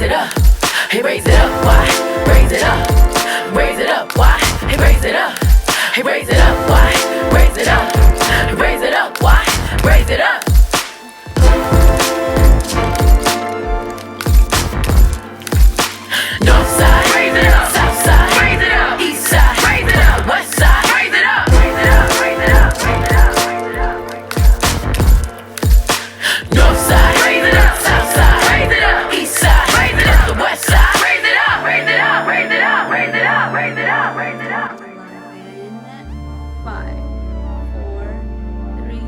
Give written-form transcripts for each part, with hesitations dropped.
it up. Hey, raise it up. Why? Raise it up. Raise it up. Why? Hey, raise it up. Hey, raise it up. Why? Raise it up. Hey, raise it up. Why? Raise it up. North side, raise it up. South side, raise it up. East side, raise it up. West side, raise it up. Raise it up. Raise it up. Raise it up. North side, raise it up. South side, raise it up. East side, raise it up. The west side, raise it up. Raise it up. Raise it up. Raise it up. Raise it up. Raise it up. 5, 4, 3.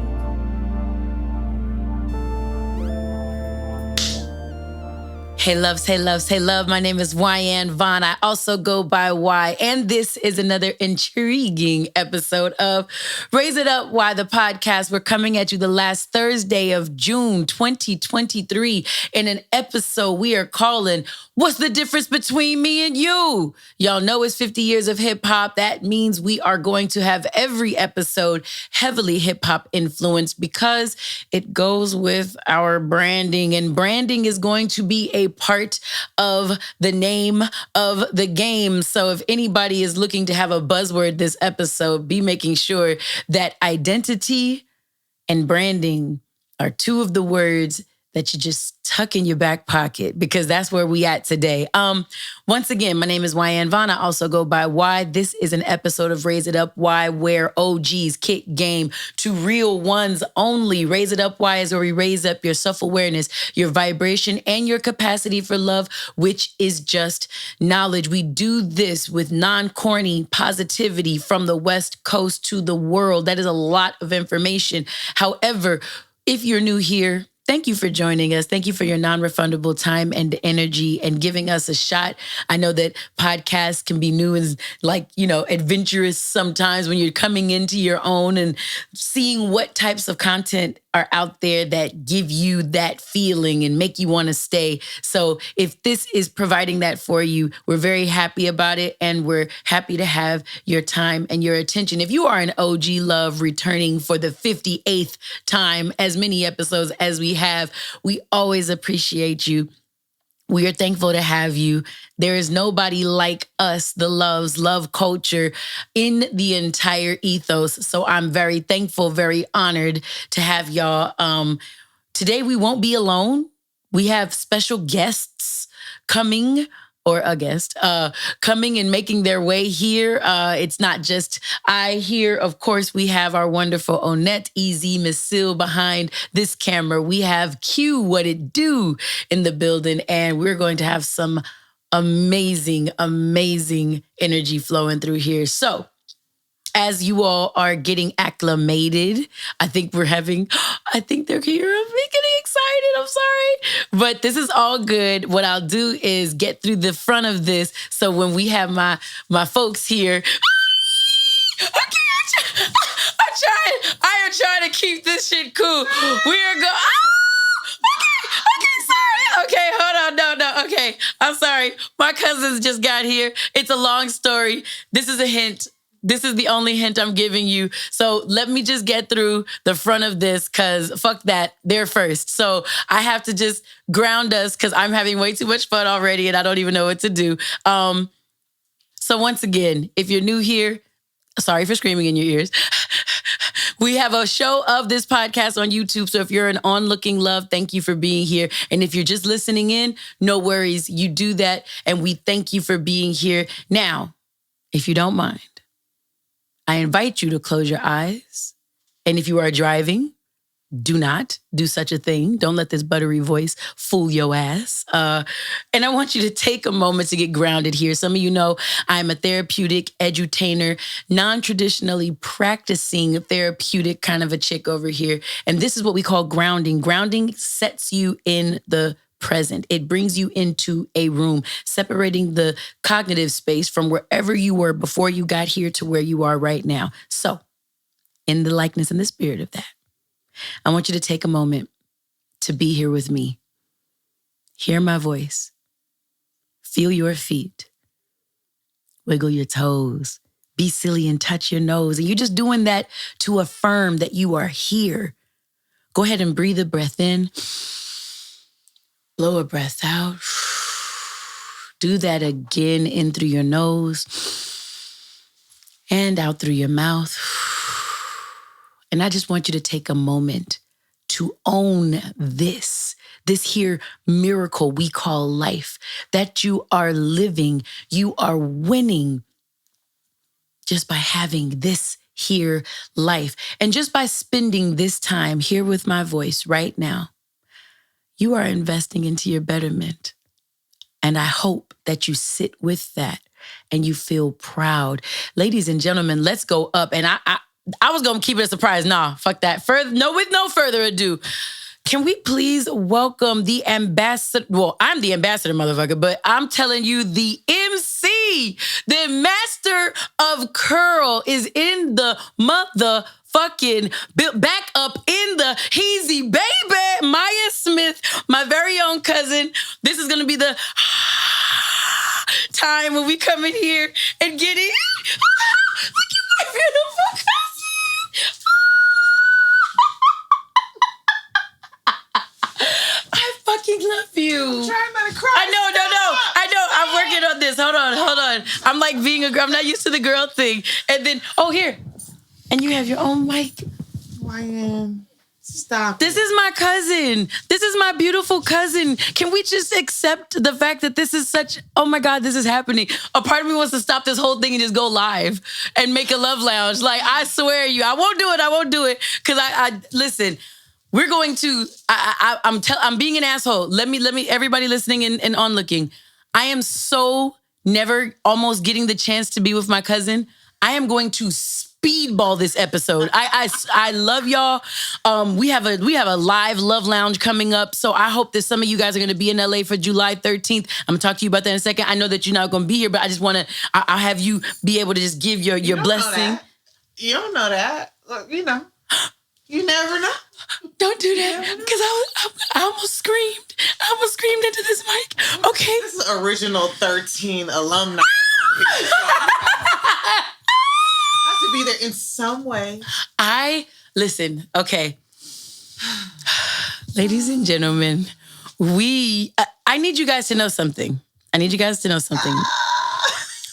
Hey loves, hey loves, hey love. My name is YN Vaughn. I also go by Y. And this is another intriguing episode of Raise It Up, Y, the podcast. We're coming at you the last Thursday of June 2023 in an episode we are calling What's the Difference Between Me and You? Y'all know it's 50 years of hip hop. That means we are going to have every episode heavily hip hop influenced because it goes with our branding. And branding is going to be a part of the name of the game. So if anybody is looking to have a buzzword this episode, be making sure that identity and branding are two of the words that you just tuck in your back pocket because that's where we at today. Once again, my name is YN Vaughn. I also go by Y. This is an episode of Raise It Up Y where OGs kick game to real ones only. Raise It Up Y is where we raise up your self-awareness, your vibration, and your capacity for love, which is just knowledge. We do this with non-corny positivity from the West Coast to the world. That is a lot of information. However, if you're new here, thank you for joining us. Thank you for your non-refundable time and energy and giving us a shot. I know that podcasts can be new and adventurous sometimes when you're coming into your own and seeing what types of content are out there that give you that feeling and make you want to stay. So if this is providing that for you, we're very happy about it and we're happy to have your time and your attention. If you are an OG love returning for the 58th time, as many episodes as we have, we always appreciate you. We are thankful to have you. There is nobody like us, the Loves, love culture in the entire ethos. So I'm very thankful, very honored to have y'all. Today we won't be alone. We have special guests coming, or a guest, coming and making their way here. It's not just I here. Of course, we have our wonderful Onette, Easy, Miss Sil behind this camera. We have Q, What It Do in the building. And we're going to have some amazing, amazing energy flowing through here. So, as you all are getting acclimated, I think they're here. I'm getting excited. I'm sorry. But this is all good. What I'll do is get through the front of this. So when we have my folks here, I am trying to keep this shit cool. We are going, sorry. Okay, hold on. No. Okay, I'm sorry. My cousins just got here. It's a long story. This is a hint. This is the only hint I'm giving you. So let me just get through the front of this because fuck that, they're first. So I have to just ground us because I'm having way too much fun already and I don't even know what to do. So once again, if you're new here, sorry for screaming in your ears. We have a show of this podcast on YouTube. So if you're an onlooking love, thank you for being here. And if you're just listening in, no worries. You do that. And we thank you for being here. Now, if you don't mind, I invite you to close your eyes. And if you are driving, do not do such a thing. Don't let this buttery voice fool your ass. And I want you to take a moment to get grounded here. Some of you know I'm a therapeutic edutainer, non-traditionally practicing therapeutic kind of a chick over here. And this is what we call grounding. Grounding sets you in the present. It brings you into a room, separating the cognitive space from wherever you were before you got here to where you are right now. So, in the likeness and the spirit of that, I want you to take a moment to be here with me. Hear my voice. Feel your feet. Wiggle your toes. Be silly and touch your nose. And you're just doing that to affirm that you are here. Go ahead and breathe a breath in. Blow a breath out. Do that again, in through your nose and out through your mouth. And I just want you to take a moment to own this here miracle we call life, that you are living, you are winning just by having this here life. And just by spending this time here with my voice right now, you are investing into your betterment. And I hope that you sit with that and you feel proud. Ladies and gentlemen, let's go up. And I was going to keep it a surprise. Nah, fuck that. With no further ado, can we please welcome the ambassador? Well, I'm the ambassador, motherfucker, but I'm telling you, the MC, the master of curl is in the motherfucking back up in the Heezy, baby. Maya Smith, my very own cousin. This is going to be the time when we come in here and get it. Look at my beautiful cousin. I fucking love you. I'm trying not to cry. I know. I'm working on this. Hold on. I'm like being a girl. I'm not used to the girl thing. And then, here. And you have your own mic. YN, stop. This is my cousin. This is my beautiful cousin. Can we just accept the fact that this is such, oh my God, this is happening. A part of me wants to stop this whole thing and just go live and make a love lounge. Like, I swear you, I won't do it. Cause I listen, we're going to, I'm being an asshole. Let me, everybody listening and onlooking. I am so never almost getting the chance to be with my cousin. I am going to speedball this episode. I love y'all. We have a live love lounge coming up. So I hope that some of you guys are going to be in LA for July 13th. I'm going to talk to you about that in a second. I know that you're not going to be here, but I just want to, I'll have you be able to just give your blessing. You don't know that. Look, you know. You never know. Don't do that, because I almost screamed. I almost screamed into this mic. Okay. This is original 13 alumni. I have to be there in some way. Listen, okay. Ladies and gentlemen, I need you guys to know something.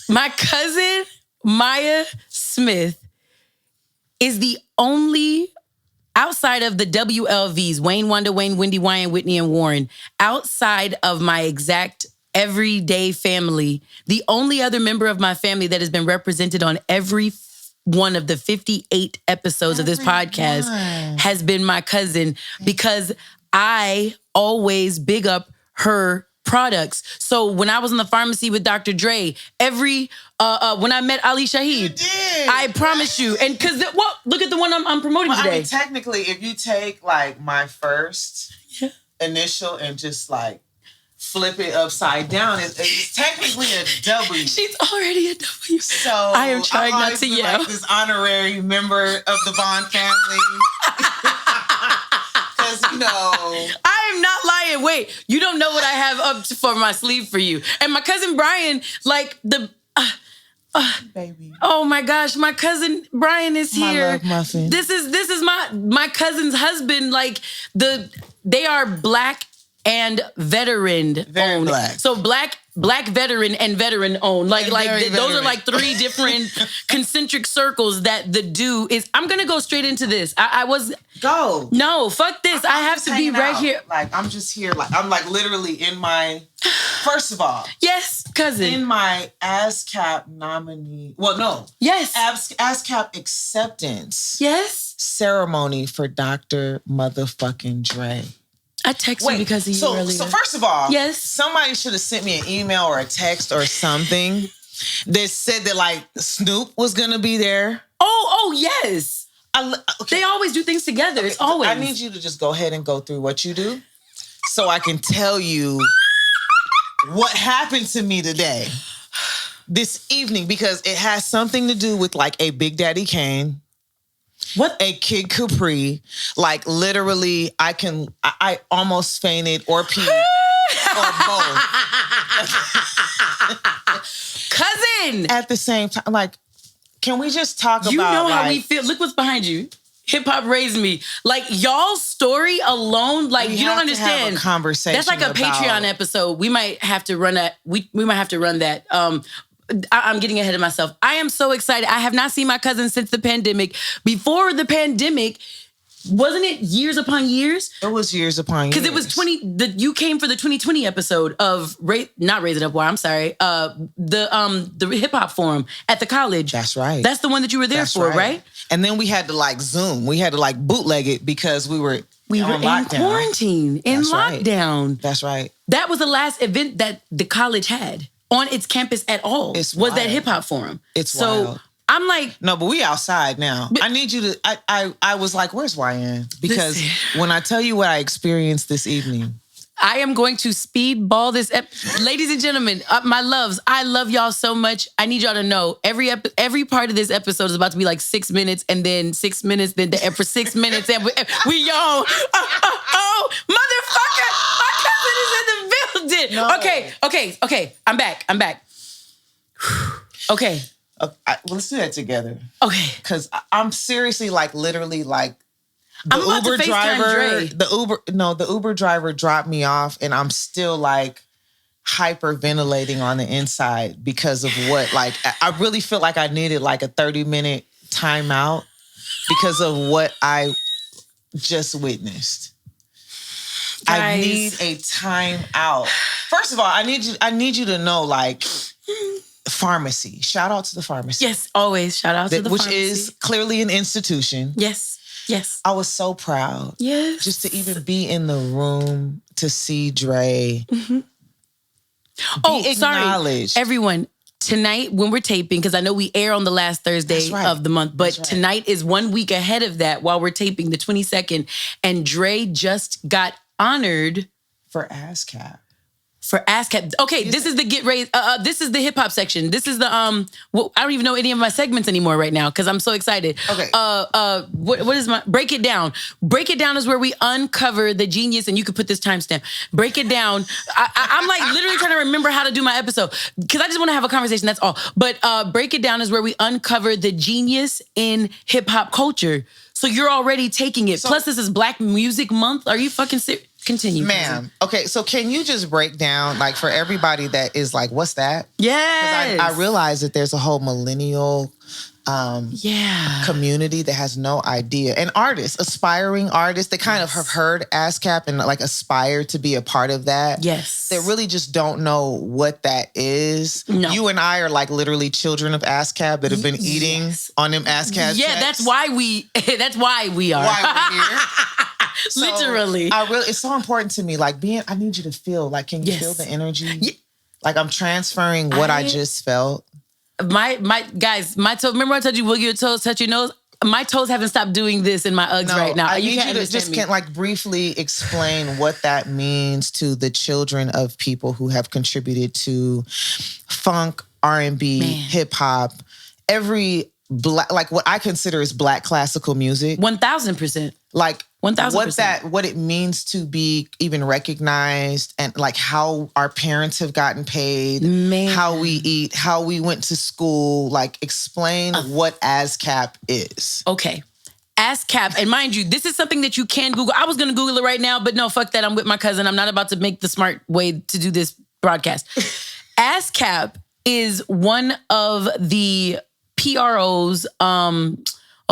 My cousin, Maya Smith, is the only, outside of the WLVs, Wayne Wonder, Wayne, Wendy, Wyan, Whitney, and Warren, outside of my exact everyday family, the only other member of my family that has been represented on every one of the 58 episodes of this podcast has been my cousin, because I always big up her products. So when I was in the pharmacy with Dr. Dre, when I met Ali Shaheed, I promise you, and because look at the one I'm promoting today. I mean, technically, if you take like my first initial and just like flip it upside down, it's technically a W. She's already a W. So I am trying not to yell. Like this honorary member of the Vaughn family. Because, I am not lying. Wait, you don't know what I have up for my sleeve for you. And my cousin Brian, like baby. Oh my gosh, my cousin Brian is here. My love muffin. This is my cousin's husband. Like they are Black and veteran owned. Black. So black veteran and veteran owned. Like those are like three different concentric circles that the do is. I'm gonna go straight into this. Go. No, fuck this. I have to be right here. Like, I'm just here. Like, I'm like literally in my, first of all. Yes, cousin. In my ASCAP nominee. Well, no. Yes. ASCAP acceptance. Yes. Ceremony for Dr. motherfucking Dre. I texted you because of you earlier. So first of all, yes, somebody should have sent me an email or a text or something that said that like Snoop was gonna be there. Oh yes. Okay. They always do things together. It's always. I need you to just go ahead and go through what you do, so I can tell you what happened to me today, this evening, because it has something to do with like a Big Daddy Kane. What? A Kid Capri. Like literally, I almost fainted or peed or both. Cousin! At the same time, like, can we just talk about, how we feel? Look what's behind you. hip hop raised me. Like y'all's story alone, like We you don't have to have understand. a conversation. That's like a Patreon episode. We might have to run that. We might have to run that. I'm getting ahead of myself. I am so excited. I have not seen my cousin since the pandemic. Before the pandemic, wasn't it years upon years? It was years upon years. Because it was you came for the 2020 episode of not Raise It Up. Why? I'm sorry. The hip hop forum at the college. That's right. That's the one that you were there That's for, right? And then we had to like Zoom. We had to like bootleg it because we were We were on in lockdown. quarantine, in That's right. lockdown. That's right. That was the last event that the college had on its campus at all. It's was that wild. hip hop forum. It's so wild. I'm like, No, but we outside now. I need you to. I was like, "Where's YN?" Because when I tell you what I experienced this evening, I am going to speedball this. Ladies and gentlemen, my loves, I love y'all so much. I need y'all to know every part of this episode is about to be like 6 minutes, and then 6 minutes, then for 6 minutes, and we y'all. Oh, motherfucker! My cousin is in the building. No. Okay. I'm back. Okay. let's do that together. Okay. Because I'm seriously like literally like the I'm about to Uber FaceTime driver. Dre. The Uber driver dropped me off, and I'm still like hyperventilating on the inside because of what like I really feel like I needed like a 30-minute timeout because of what I just witnessed. I Guys. need a timeout. First of all, I need you to know like pharmacy. Shout out to the pharmacy. Yes, always shout out to the which pharmacy. is clearly an institution. Yes. I was so proud. Yes. Just to even be in the room to see Dre. Sorry. Acknowledged. Everyone, tonight when we're taping, because I know we air on the last Thursday That's right. of the month, but That's right. tonight is 1 week ahead of that while we're taping the 22nd. And Dre just got honored For ASCAP. for ASCAP. Okay, this is the get raised. This is the hip hop section. This is the I don't even know any of my segments anymore right now because I'm so excited. Okay. What is my break it down? Break it down is where we uncover the genius, and you could put this timestamp. Break it down. I'm like literally trying to remember how to do my episode because I just want to have a conversation. That's all. But break it down is where we uncover the genius in hip hop culture. So you're already taking it. Plus, this is Black Music Month. Are you fucking serious? Continue, Ma'am. Okay, so can you just break down, like, for everybody that is like, what's that? Yes. I realize that there's a whole millennial community that has no idea. And artists, aspiring artists, they kind of have heard ASCAP and like aspire to be a part of that. Yes. They really just don't know what that is. No. You and I are like literally children of ASCAP that have been eating on them ASCAP Yeah, checks. that's why we are. Why we're here. So, Literally. it's so important to me. Like I need you to feel, like, can you Yes. feel the energy? Like I'm transferring what I just felt. My guys, my toe. Remember I told you wiggle your toes, touch your nose. My toes haven't stopped doing this in my Uggs right now. I need can't you to understand just me. can't like briefly explain what that means to the children of people who have contributed to funk, R&B, hip hop, every black, like what I consider is black classical music. 1000%. Like 1000%. what it means to be even recognized, and like how our parents have gotten paid, how we eat, how we went to school. Like explain what ASCAP is. Okay. ASCAP, and mind you, this is something that you can Google. I was going to Google it right now, but no, fuck that. I'm with my cousin. I'm not about to make the smart way to do this broadcast. ASCAP is one of the PRO's,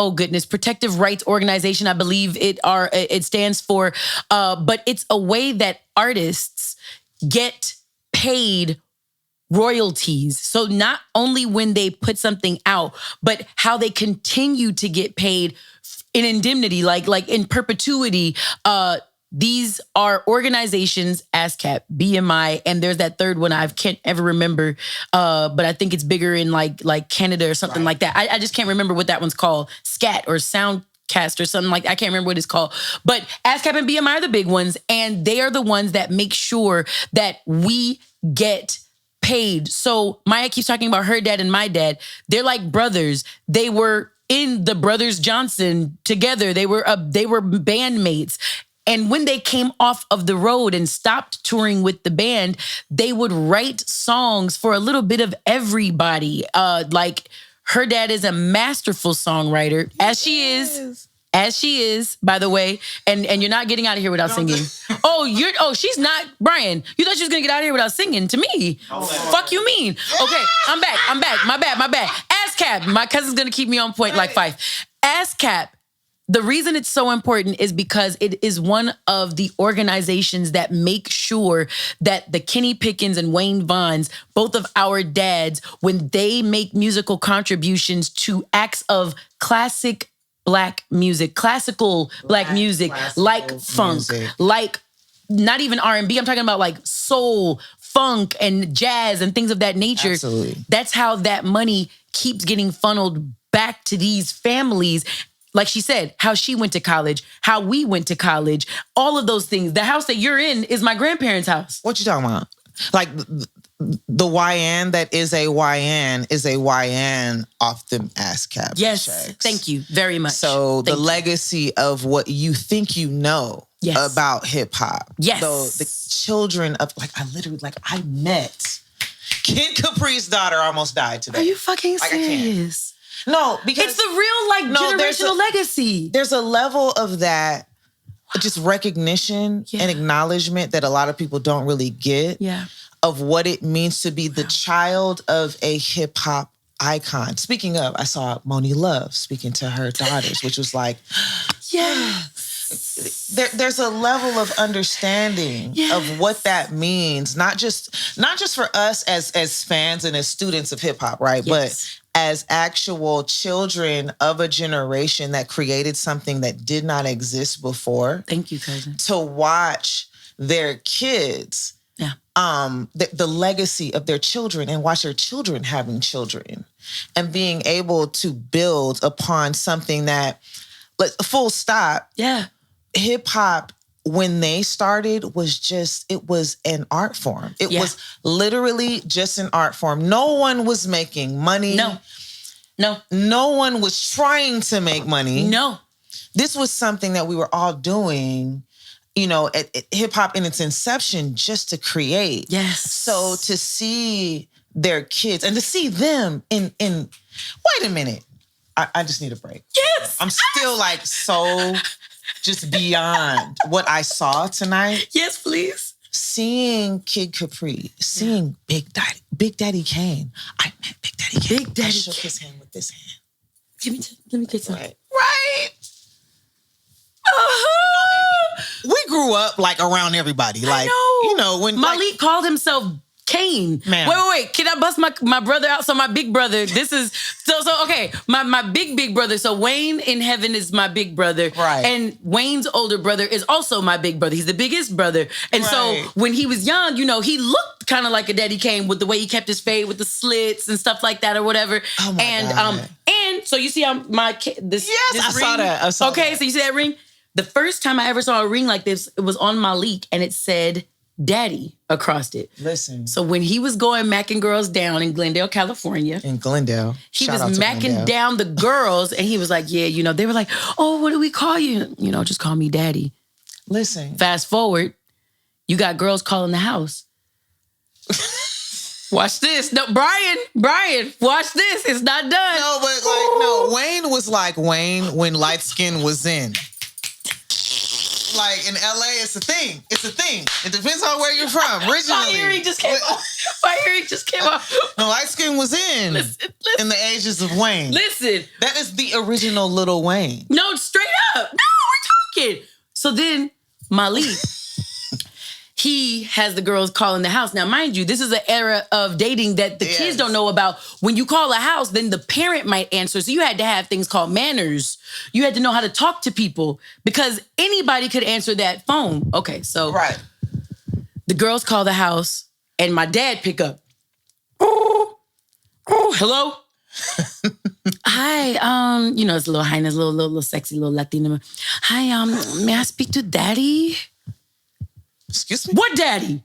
oh goodness, Protective Rights Organization, I believe it stands for. But it's a way that artists get paid royalties. So not only when they put something out, but how they continue to get paid in indemnity, like in perpetuity. These are organizations, ASCAP, BMI, and there's that third one I can't ever remember, but I think it's bigger in like Canada or something like that. I just can't remember what that one's called, SCAT or Soundcast or something like that. I can't remember what it's called. But ASCAP and BMI are the big ones, and they are the ones that make sure that we get paid. So Maya keeps talking about her dad and my dad. They're like brothers. They were in the Brothers Johnson together. They were bandmates. And when they came off of the road and stopped touring with the band, they would write songs for a little bit of everybody. Like her dad is a masterful songwriter, as she is. as she is, by the way, and you're not getting out of here without singing. She's not, Brian. You thought she was gonna get out of here without singing to me. Fuck you mean? Okay, I'm back. My bad. ASCAP, my cousin's gonna keep me on point like Fife. ASCAP, the reason it's so important is because it is one of the organizations that make sure that the Kenny Pickens and Wayne Vaughns, both of our dads, when they make musical contributions to acts of classic Black music, classical Black music, like funk, like not even R&B. I'm talking about like soul, funk, and jazz and things of that nature. Absolutely. That's how that money keeps getting funneled back to these families. Like she said, how she went to college, how we went to college, all of those things. The house that you're in is my grandparents' house. What you talking about? Like the YN that is a YN off them ASCAP Yes, checks. thank you very much. So the Thank you. legacy of what you think you know Yes. about hip hop. Yes. The children of I met Kid Capri's daughter almost died today. Are you fucking Like, I can't. serious? No, because It's the real generational legacy. there's a level of that just recognition and acknowledgement that a lot of people don't really get. Yeah. Of what it means to be the child of a hip hop icon. Speaking of, I saw Moni Love speaking to her daughters, which was like, there's a level of understanding of what that means, not just for us as fans and as students of hip hop, right? Yes. But as actual children of a generation that created something that did not exist before. Thank you, cousin. To watch their kids, the legacy of their children, and watch their children having children and being able to build upon something that, full stop. Yeah. Hip hop, when they started, it was an art form. It was literally just an art form. No one was making money. No one was trying to make money. No. This was something that we were all doing, at hip hop in its inception, just to create. Yes. So to see their kids and to see them in wait a minute, I just need a break. Yes. I'm still so just beyond what I saw tonight. Yes, please. Seeing Kid Capri, seeing Big Daddy Kane. I met Big Daddy Kane. Big Daddy I shook Kane. his hand with this hand. Let me get some. Right. Uh-huh. We grew up around everybody. When Malik called himself Kane. Ma'am. Wait. Can I bust my brother out? So my big brother, this is okay. My big brother. So Wayne in heaven is my big brother. Right. And Wayne's older brother is also my big brother. He's the biggest brother. And so Right. when he was young, he looked kind of like a Daddy Kane with the way he kept his fade with the slits and stuff like that or whatever. Oh my God. And so you see this I ring? saw that. I saw okay, that. so you see that ring? The first time I ever saw a ring like this, it was on Malik and it said Daddy across it. Listen. So when he was going macking girls down in Glendale, California, In Glendale. he Shout out was to macking Glendale. down the girls and he was like, they were like, oh, what do we call you? Just call me Daddy. Listen. Fast forward, you got girls calling the house. Watch this. No, Brian, watch this. It's not done. No, but Wayne was like Wayne when light skin was in. In LA, it's a thing. It depends on where you're from. Originally, My earring just came off. No, light skin was in in the ages of Wayne. Listen. That is the original Little Wayne. No, straight up. No, we're talking. So then Malik, he has the girls calling the house. Now, mind you, this is an era of dating that the kids don't know about. When you call a house, then the parent might answer. So you had to have things called manners. You had to know how to talk to people because anybody could answer that phone. Okay, so Right. the girls call the house and my dad pick up. Oh, hello? Hi, it's a little highness, little sexy, little Latino. Hi, may I speak to Daddy? Excuse me? What daddy?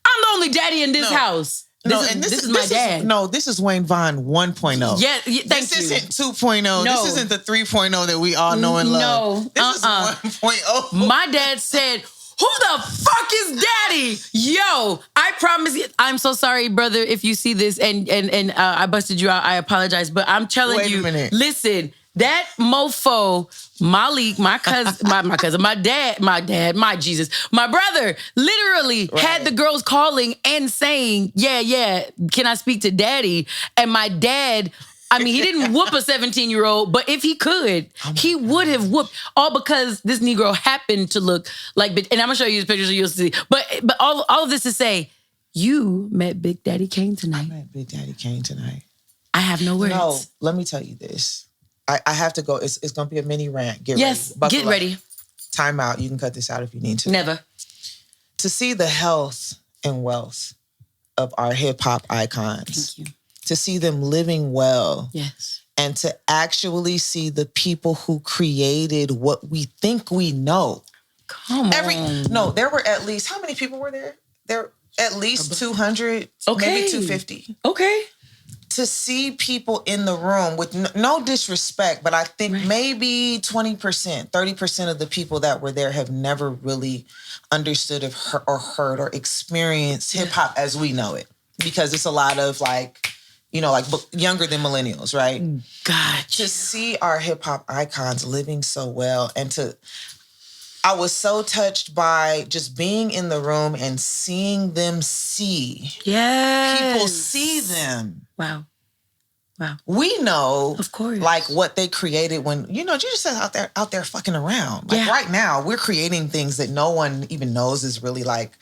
I'm the only daddy in this No. house. This is my this dad. This is Wayne Vaughn 1.0. Yeah, thank This you. isn't 2.0. No. This isn't the 3.0 that we all know and love. No, This is 1.0. My dad said, who the fuck is daddy? Yo, I promise you, I'm so sorry, brother, if you see this and I busted you out. I apologize. But I'm telling Wait a you, minute. listen, That mofo, Malik, my cousin, my Jesus, my brother, literally had the girls calling and saying, yeah, can I speak to daddy? And my dad, I mean, he didn't whoop a 17-year-old, but if he could, he would have whooped, all because this Negro happened to look like, and I'm gonna show you his pictures so you'll see. But all of this to say, you met Big Daddy Kane tonight. I met Big Daddy Kane tonight. I have no words. No, let me tell you this. I have to go. It's going to be a mini rant. Get yes, ready. Buckle get up. ready. Time out. You can cut this out if you need to. Never. To see the health and wealth of our hip hop icons. Thank you. To see them living well. Yes. And to actually see the people who created what we think we know. Come on. No, there were at least, how many people were there? There were at least 200, maybe 250. Okay. To see people in the room with no disrespect, but I think maybe 20%, 30% of the people that were there have never really understood or heard or experienced hip hop as we know it. Because it's a lot of younger than millennials, right? Gotcha. To see our hip hop icons living so well I was so touched by just being in the room and seeing them see. Yes. People see them. Wow. We know, of course, like what they created when, you just said out there fucking around. Like right now, we're creating things that no one even knows is really like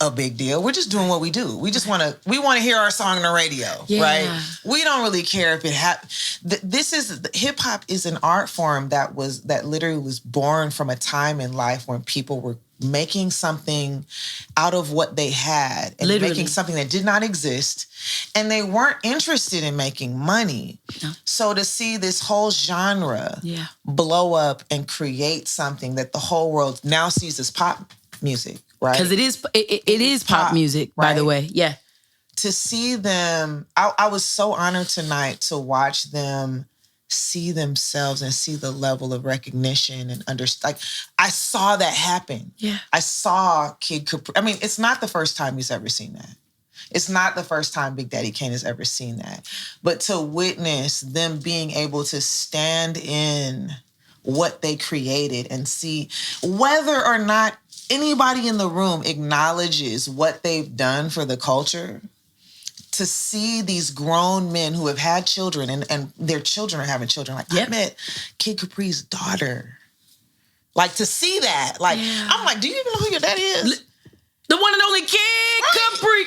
a big deal. We're just doing what we do. We just want to hear our song on the radio, right? We don't really care if it hip hop is an art form that literally was born from a time in life when people were making something out of what they had and making something that did not exist. And they weren't interested in making money. No. So to see this whole genre blow up and create something that the whole world now sees as pop music, right? Because it is pop music, by the way. Yeah. To see them, I was so honored tonight to watch them see themselves and see the level of recognition and understand. Like, I saw that happen. Yeah. I saw Kid Capri. I mean, it's not the first time he's ever seen that. It's not the first time Big Daddy Kane has ever seen that. But to witness them being able to stand in what they created and see whether or not anybody in the room acknowledges what they've done for the culture, to see these grown men who have had children and their children are having children. Like, I met Kid Capri's daughter. Like, to see that. Like, I'm like, do you even know who your daddy is? The one and only Kid Capri.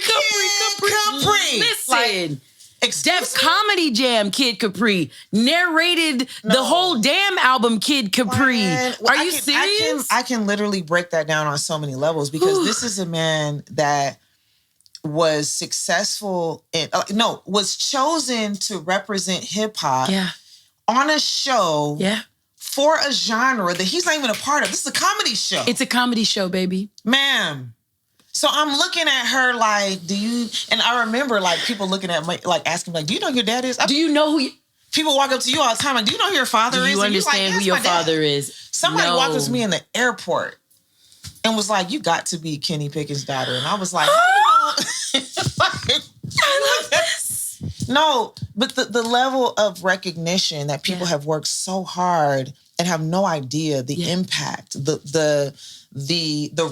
Listen. Def Comedy Jam, Kid Capri. Narrated the whole damn album, Kid Capri. Are you serious? I can literally break that down on so many levels because this is a man that was successful was chosen to represent hip hop on a show for a genre that he's not even a part of. This is a comedy show. It's a comedy show, baby. Ma'am. So I'm looking at her like, and I remember like people looking at me, like asking like, do you know who your dad is? Do you know who people walk up to you all the time and do you know who your father is? Do you understand who your father is? Somebody walked up to me in the airport and was like, you got to be Kenny Pickett's daughter. And I was like, I love this. No, but the level of recognition that people have worked so hard and have no idea the impact, the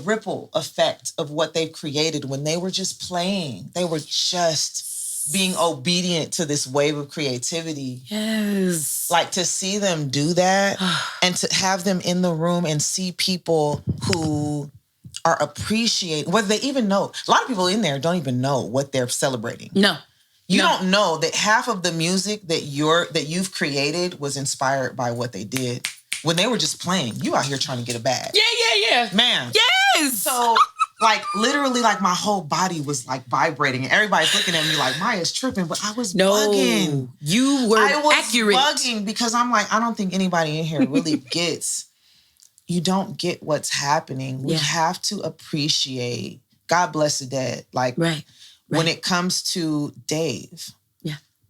ripple effect of what they've created when they were just playing. They were just being obedient to this wave of creativity. Yes. Like to see them do that and to have them in the room and see people who are appreciating, whether they even know. A lot of people in there don't even know what they're celebrating. No. You don't know that half of the music that you've created was inspired by what they did when they were just playing. You out here trying to get a bag. Yeah. Man. Yes. So like literally like my whole body was like vibrating and everybody's looking at me like Maya's tripping, but I was bugging. You were accurate. I was bugging because I'm like, I don't think anybody in here really gets, you don't get what's happening. We have to appreciate, God bless the dead. Like when it comes to Dave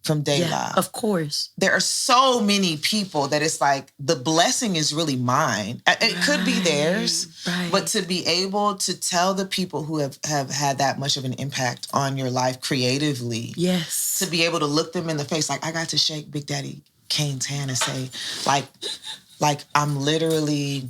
from De La. Of course. There are so many people that it's like the blessing is really mine. It could be theirs, but to be able to tell the people who have had that much of an impact on your life creatively, to be able to look them in the face like, I got to shake Big Daddy Kane's hand and say, like I'm literally,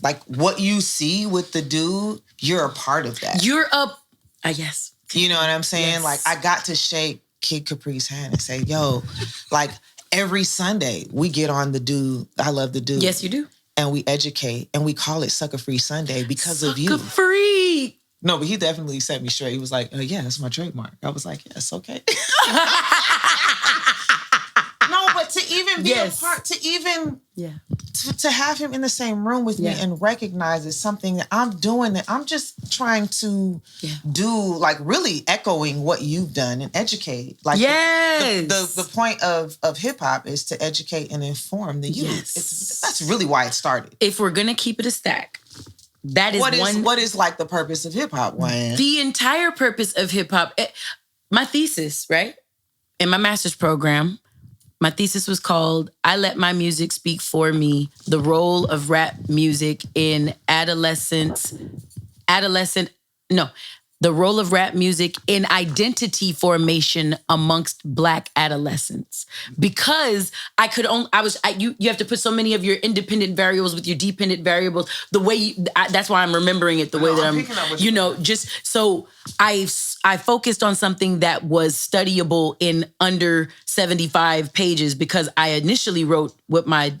like what you see with the dude, you're a part of that. You're up. Yes. You know what I'm saying? Yes. Like I got to shake Kid Capri's hand and say, yo, like every Sunday we get on the dude. I love the dude. Yes, you do. And we educate and we call it Sucker Free Sunday because of you. Sucker Free. No, but he definitely set me straight. He was like, yeah, that's my trademark. I was like, yes, okay. No, but to even be a part, to even to have him in the same room with me and recognize it's something that I'm doing, that I'm just trying to do, like really echoing what you've done and educate. Like the point of hip hop is to educate and inform the youth. Yes. That's really why it started. If we're gonna keep it a stack, that is what is like the purpose of hip hop, Wayne? The entire purpose of hip hop. My thesis, right, in my master's program. My thesis was called, I Let My Music Speak For Me, the role of rap music in the role of rap music in identity formation amongst Black adolescents. Because you have to put so many of your independent variables with your dependent variables, the way that's why I'm remembering it the way that I'm, just so I focused on something that was studyable in under 75 pages because I initially wrote what my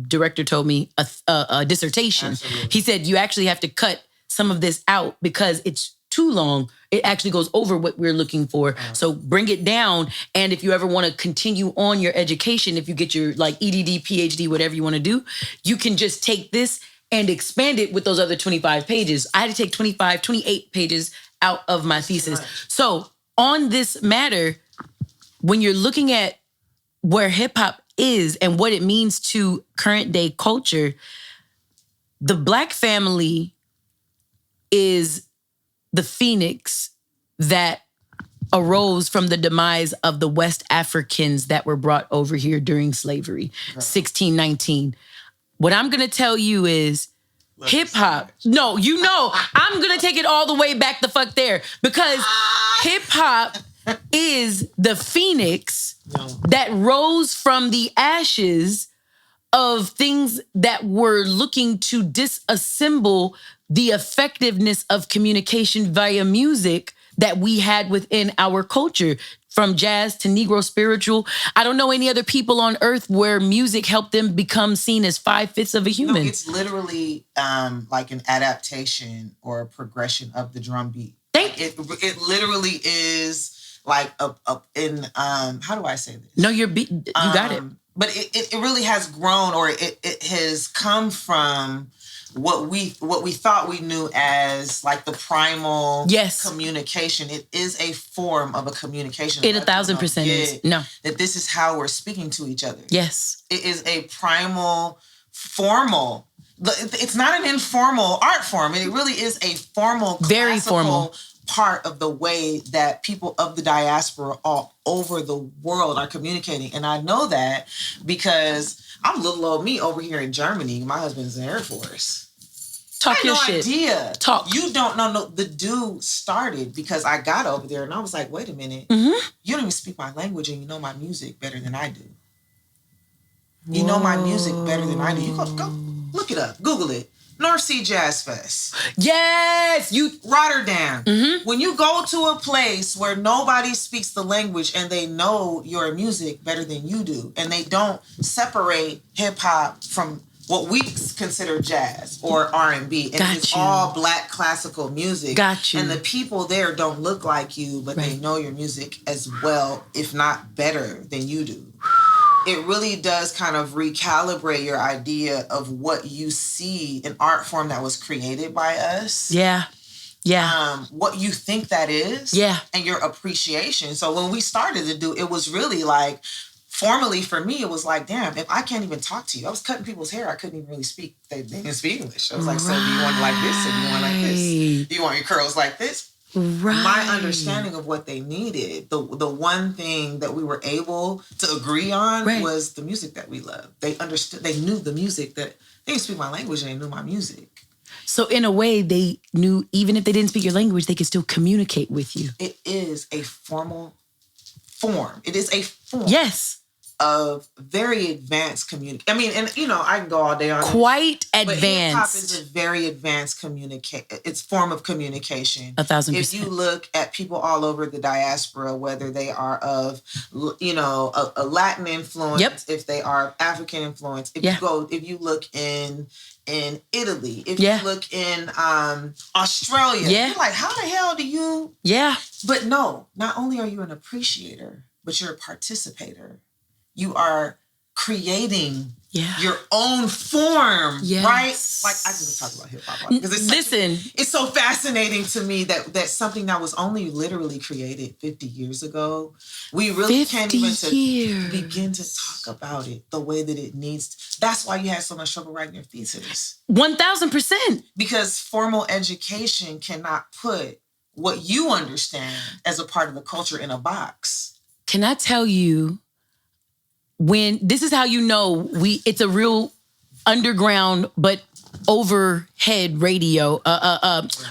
director told me, a dissertation. Absolutely. He said, you actually have to cut some of this out because it's too long. It actually goes over what we're looking for. So bring it down. And if you ever want to continue on your education, if you get your like EDD, PhD, whatever you want to do, you can just take this and expand it with those other 25 pages. I had to take 28 pages out of my thesis. Right. So on this matter, when you're looking at where hip hop is and what it means to current day culture, the Black family is the phoenix that arose from the demise of the West Africans that were brought over here during slavery, 1619. What I'm going to tell you is hip hop. No, I'm going to take it all the way back the fuck there because hip hop is the phoenix that rose from the ashes of things that were looking to disassemble the effectiveness of communication via music that we had within our culture, from jazz to Negro spiritual. I don't know any other people on earth where music helped them become seen as 5/5 of a human. No, it's literally like an adaptation or a progression of the drum beat. It literally is like how do I say this? No, you got it. But it really has grown, or it has come from what we thought we knew as like the primal communication. It is a form of a communication. It 1,000% is. No. That this is how we're speaking to each other. Yes. It is a primal, formal. It's not an informal art form. It really is a formal, very formal part of the way that people of the diaspora all over the world are communicating. And I know that because I'm little old me over here in Germany. My husband's in the Air Force. Talk your shit. Idea. Talk. You don't know. No, the dude started because I got over there and I was like, wait a minute. Mm-hmm. You don't even speak my language and you know my music better than I do. You know my music better than I do. You go look it up. Google it. North Sea Jazz Fest. Yes, Rotterdam. Mm-hmm. When you go to a place where nobody speaks the language and they know your music better than you do, and they don't separate hip hop from what we consider jazz or R&B, and it's all Black classical music. Got you. And the people there don't look like you, but they know your music as well, if not better than you do. It really does kind of recalibrate your idea of what you see, an art form that was created by us. Yeah. Yeah. What you think that is. Yeah. And your appreciation. So when we started to do, it was really like, formally for me, it was like, damn, if I can't even talk to you. I was cutting people's hair. I couldn't even really speak. They didn't speak English. I was like, so do you want it like this? Or do you want it like this? Do you want your curls like this? Right. My understanding of what they needed, the one thing that we were able to agree on was the music that we loved. They understood, they knew the music that, they didn't speak my language and they knew my music. So in a way, they knew even if they didn't speak your language, they could still communicate with you. It is a formal form. It is a form. Yes. of very advanced communication. I mean, and I can go all day on it. Quite But hip hop is advanced. a very advanced it's form of communication. 1,000%. If you look at people all over the diaspora, whether they are of, a Latin influence, Yep. if they are African influence, if you look in Italy, if Yeah. you look in Australia, Yeah. you're like, how the hell do you? Yeah. But no, not only are you an appreciator, but you're a participator. You are creating Yeah. your own form, Yes. right? Like I can just talk about hip hop because Listen. it's so fascinating to me that something that was only literally created 50 years ago, we really can't 50 even years. begin to talk about it the way that it needs. That's why you had so much trouble writing your thesis, 1,000%. because formal education cannot put what you understand as a part of the culture in a box. Can I tell you, when this is how you know it's a real underground but overhead radio,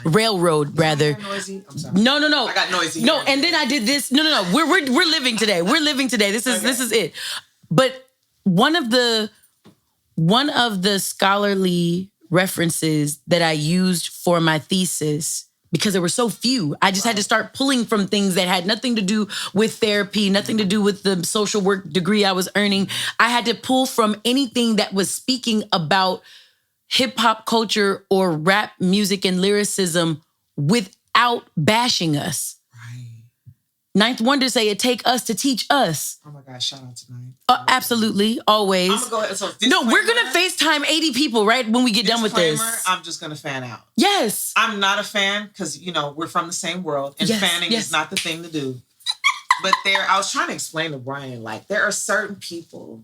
railroad rather. Noisy? I'm sorry. No. I got noisy. No, here. and then I did this. No. We're living today. We're living today. This is it. But one of the scholarly references that I used for my thesis, because there were so few, I just had to start pulling from things that had nothing to do with therapy, nothing to do with the social work degree I was earning. I had to pull from anything that was speaking about hip hop culture or rap music and lyricism without bashing us. Right. Ninth Wonder say it take us to teach us. Oh my God! Shout out tonight. Absolutely, always. I'm gonna go ahead. So No, we're disclaimer- gonna FaceTime 80 people right when we get done with this. disclaimer, I'm just gonna fan out. Yes. I'm not a fan because we're from the same world, and Yes, fanning yes. is not the thing to do. But I was trying to explain to Brian, like, there are certain people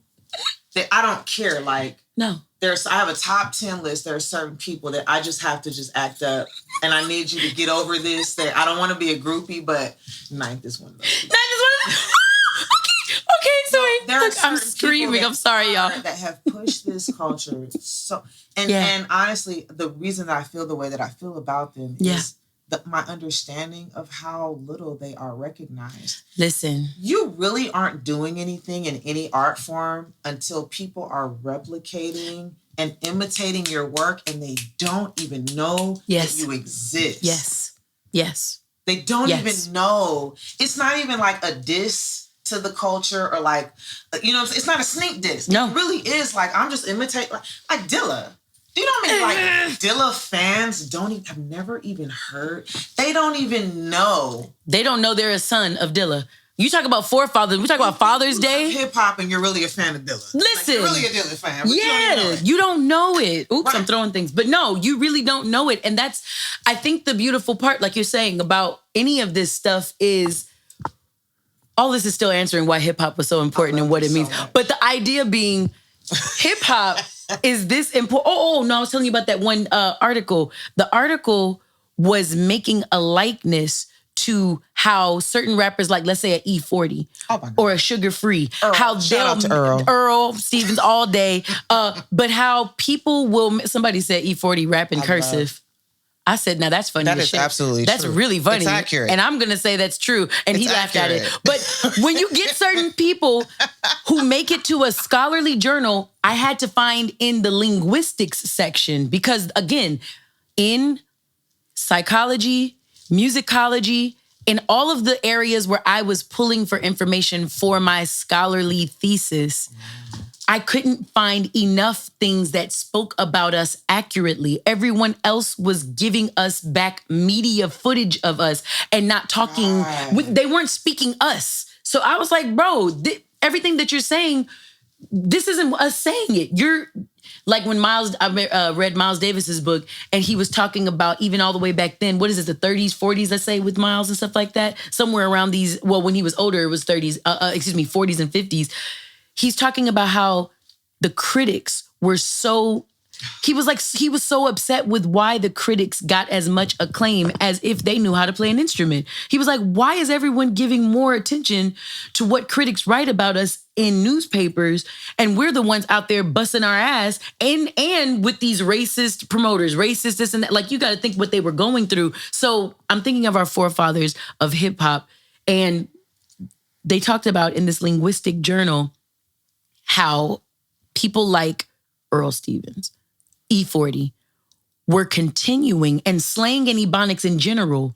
that I don't care. Like, No. I have a top 10 list. There are certain people that I just have to just act up, and I need you to get over this. That I don't want to be a groupie, but Ninth is one of those people. Okay, sorry. There are Look, I'm certain screaming. people I'm sorry, y'all. that have pushed this culture so, and Yeah. and honestly, the reason that I feel the way that I feel about them Yeah. is my understanding of how little they are recognized. Listen. You really aren't doing anything in any art form until people are replicating and imitating your work, and they don't even know Yes. that you exist. Yes. They don't Yes. even know. It's not even like a diss to the culture, or like, it's not a sneak diss. No. It really is like, I'm just imitating, like Dilla. Do you know how many like Dilla fans have never even heard? They don't even know. They don't know they're a son of Dilla. You talk about forefathers. We talk about Father's Day. Hip hop, and you're really a fan of Dilla. Like, Listen. you're really a Dilla fan. But you don't even know it. You don't know it. Oops, Right. I'm throwing things. But no, you really don't know it. And that's, I think, the beautiful part, like you're saying, about any of this stuff is all this is still answering why hip hop was so important and what it so means. much. But the idea being hip hop is this important. Oh, no, I was telling you about that one article. The article was making a likeness to how certain rappers, like let's say a E40 Oh my God. or a Sugar Free, how Shout out to Earl. Earl Stevens all day, but how people will. Somebody said E40 rap in cursive. I said, now that's funny. That as is shit. absolutely That's true. really funny. It's accurate. And I'm gonna say that's true. And he It's laughed at it. accurate. But when you get certain people who make it to a scholarly journal, I had to find in the linguistics section, because again, in psychology, musicology, in all of the areas where I was pulling for information for my scholarly thesis, I couldn't find enough things that spoke about us accurately. Everyone else was giving us back media footage of us and not talking. They weren't speaking us. So I was like, bro, everything that you're saying, this isn't us saying it. You're like when I read Miles Davis's book, and he was talking about even all the way back then, what is it, the 30s, 40s, let's say, with Miles and stuff like that, somewhere around these, well, when he was older, it was 40s and 50s. He's talking about how the critics were so, he was so upset with why the critics got as much acclaim as if they knew how to play an instrument. He was like, why is everyone giving more attention to what critics write about us in newspapers, and we're the ones out there busting our ass, and with these racist promoters, racist this and that. Like, you got to think what they were going through. So I'm thinking of our forefathers of hip hop, and they talked about in this linguistic journal how people like Earl Stevens, E40, were continuing, and Slang and Ebonics in general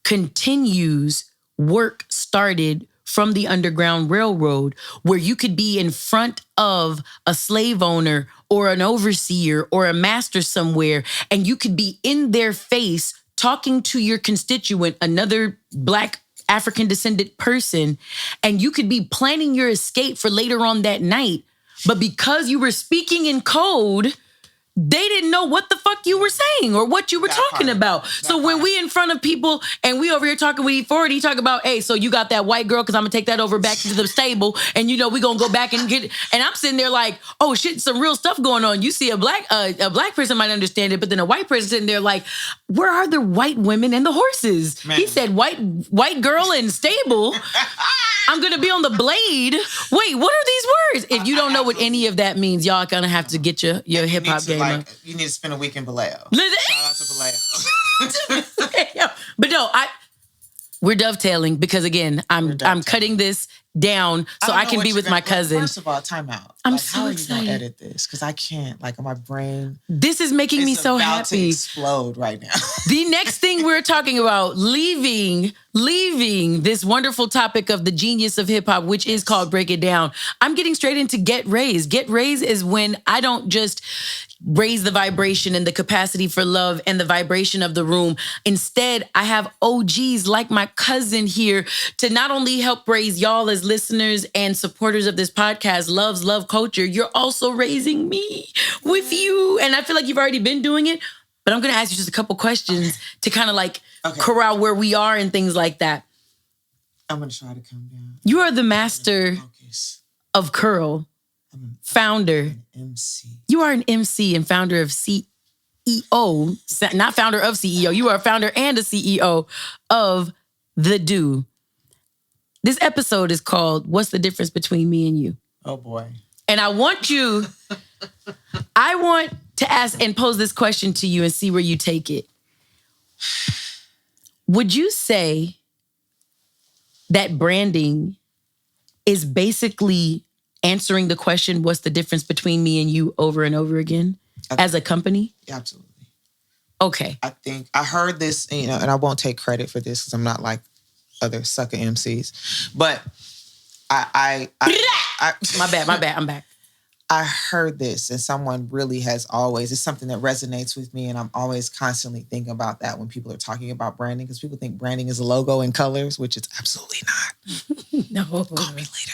continues work started from the Underground Railroad, where you could be in front of a slave owner or an overseer or a master somewhere, and you could be in their face talking to your constituent, another Black African descendant person, and you could be planning your escape for later on that night. But because you were speaking in code, they didn't know what the fuck you were saying or what you were talking about. So when we in front of people and we over here talking with E40, talk about, hey, so you got that white girl, because I'm gonna take that over back to the stable, and you know we gonna go back and get it. And I'm sitting there like, oh shit, some real stuff going on. You see a black person might understand it, but then a white person sitting there like, where are the white women and the horses? Man. He said white girl and stable. I'm gonna be on the blade. Wait, what are these words? If you don't know what any of that means, y'all gonna have to get your hip hop game up. You need to spend a week in Vallejo. Shout out to Vallejo. But no, we're dovetailing because again, I'm cutting this down so I can be with my cousin. First of all, time out. I'm so excited. How are you gonna edit this? Because I can't. Like, my brain. This is making me so happy. It's about to explode right now. The next thing we're talking about, leaving this wonderful topic of the genius of hip hop, which is called Break It Down. I'm getting straight into Get Raised. Get Raised is when I don't just raise the vibration and the capacity for love and the vibration of the room. Instead, I have OGs like my cousin here to not only help raise y'all as listeners and supporters of this podcast, Love Culture, you're also raising me with you. And I feel like you've already been doing it, but I'm going to ask you just a couple questions to kind of like corral where we are and things like that. I'm going to try to calm down. You are the master of Curl. Founder. MC. You are an MC and founder of CEO, not founder of CEO. You are a founder and a CEO of The Do. This episode is called What's the Difference Between Me and You? Oh boy. And I want to ask and pose this question to you and see where you take it. Would you say that branding is basically answering the question, what's the difference between me and you, over and over again as a company? Absolutely. Okay. I think I heard this, and I won't take credit for this because I'm not like other sucker MCs, but I my bad, I'm back. I heard this, and someone really has always, it's something that resonates with me, and I'm always constantly thinking about that when people are talking about branding, because people think branding is a logo and colors, which it's absolutely not. No. Call me later.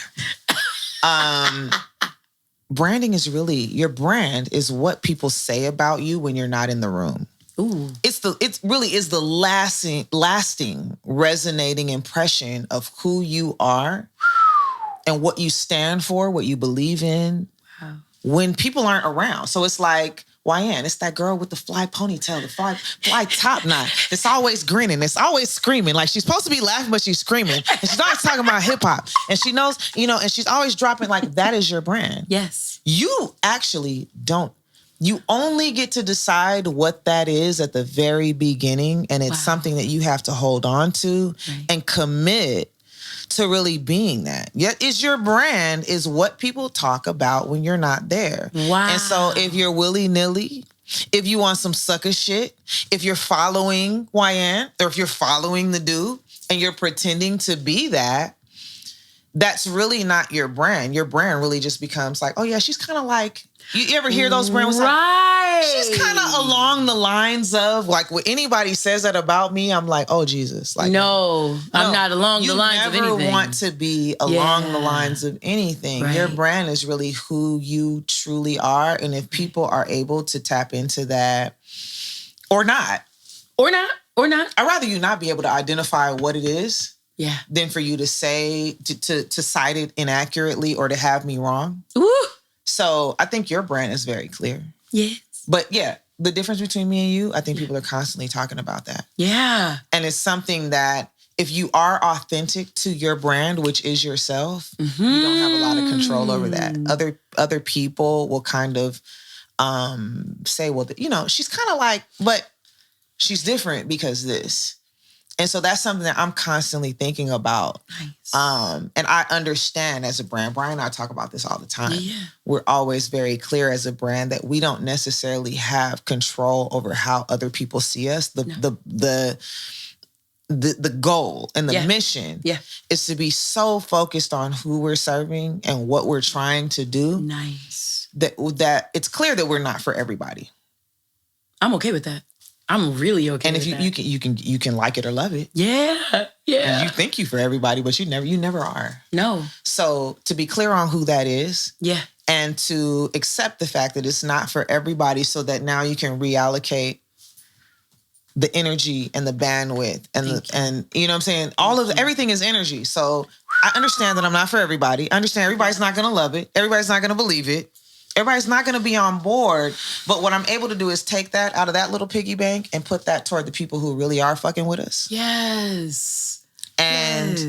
Branding is really, your brand is what people say about you when you're not in the room. Ooh. It really is the lasting, resonating impression of who you are and what you stand for, what you believe in. Wow. When people aren't around. So it's like, YN, it's that girl with the fly ponytail, the fly top knot. It's always grinning. It's always screaming. Like, she's supposed to be laughing, but she's screaming. And she's always talking about hip hop. And she knows, and she's always dropping, like, that is your brand. Yes. You actually don't. You only get to decide what that is at the very beginning. And it's something that you have to hold on to and commit to really being that. Yet is your brand is what people talk about when you're not there. Wow. And so if you're willy-nilly, if you want some sucker shit, if you're following YN, or if you're following The Do and you're pretending to be that, that's really not your brand. Your brand really just becomes like, oh yeah, she's kind of like, you ever hear those brands? Right. She's kind of along the lines of, like, when anybody says that about me, I'm like, oh Jesus. Like, no, I'm not along the lines of anything. You never want to be along the lines of anything. Right. Your brand is really who you truly are. And if people are able to tap into that or not. I'd rather you not be able to identify what it is. Yeah. Than for you to say, to cite it inaccurately or to have me wrong. Ooh. So I think your brand is very clear. Yes. But yeah, the difference between me and you, I think people are constantly talking about that. Yeah. And it's something that if you are authentic to your brand, which is yourself, you don't have a lot of control over that. Other people will kind of say, well, she's kind of like, but she's different because this. And so that's something that I'm constantly thinking about. Nice. And I understand as a brand, Brian and I talk about this all the time. Yeah. We're always very clear as a brand that we don't necessarily have control over how other people see us. The goal and the mission is to be so focused on who we're serving and what we're trying to do. Nice. That it's clear that we're not for everybody. I'm okay with that. I'm really okay with that. And if you can like it or love it. Yeah. Yeah. And you think you for everybody, but you never are. No. So to be clear on who that is. Yeah. And to accept the fact that it's not for everybody so that now you can reallocate the energy and the bandwidth and you know what I'm saying? Everything is energy. So I understand that I'm not for everybody. I understand everybody's not going to love it. Everybody's not going to believe it. Everybody's not going to be on board. But what I'm able to do is take that out of that little piggy bank and put that toward the people who really are fucking with us. Yes. And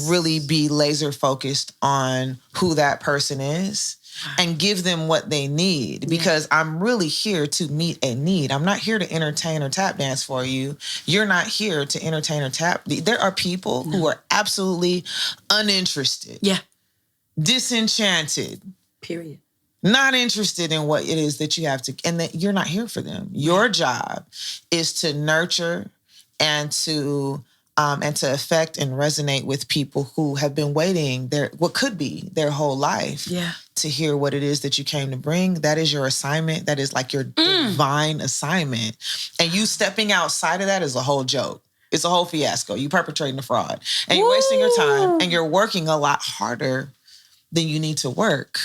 really be laser focused on who that person is and give them what they need, because I'm really here to meet a need. I'm not here to entertain or tap dance for you. You're not here to entertain or tap. There are people who are absolutely uninterested. Yeah. Disenchanted. Period. Not interested in what it is that you have to, and that you're not here for them. Your job is to nurture and to affect and resonate with people who have been waiting what could be their whole life to hear what it is that you came to bring. That is your assignment. That is like your divine assignment. And you stepping outside of that is a whole joke. It's a whole fiasco. You perpetrating a fraud. And you're wasting your time, and you're working a lot harder than you need to work.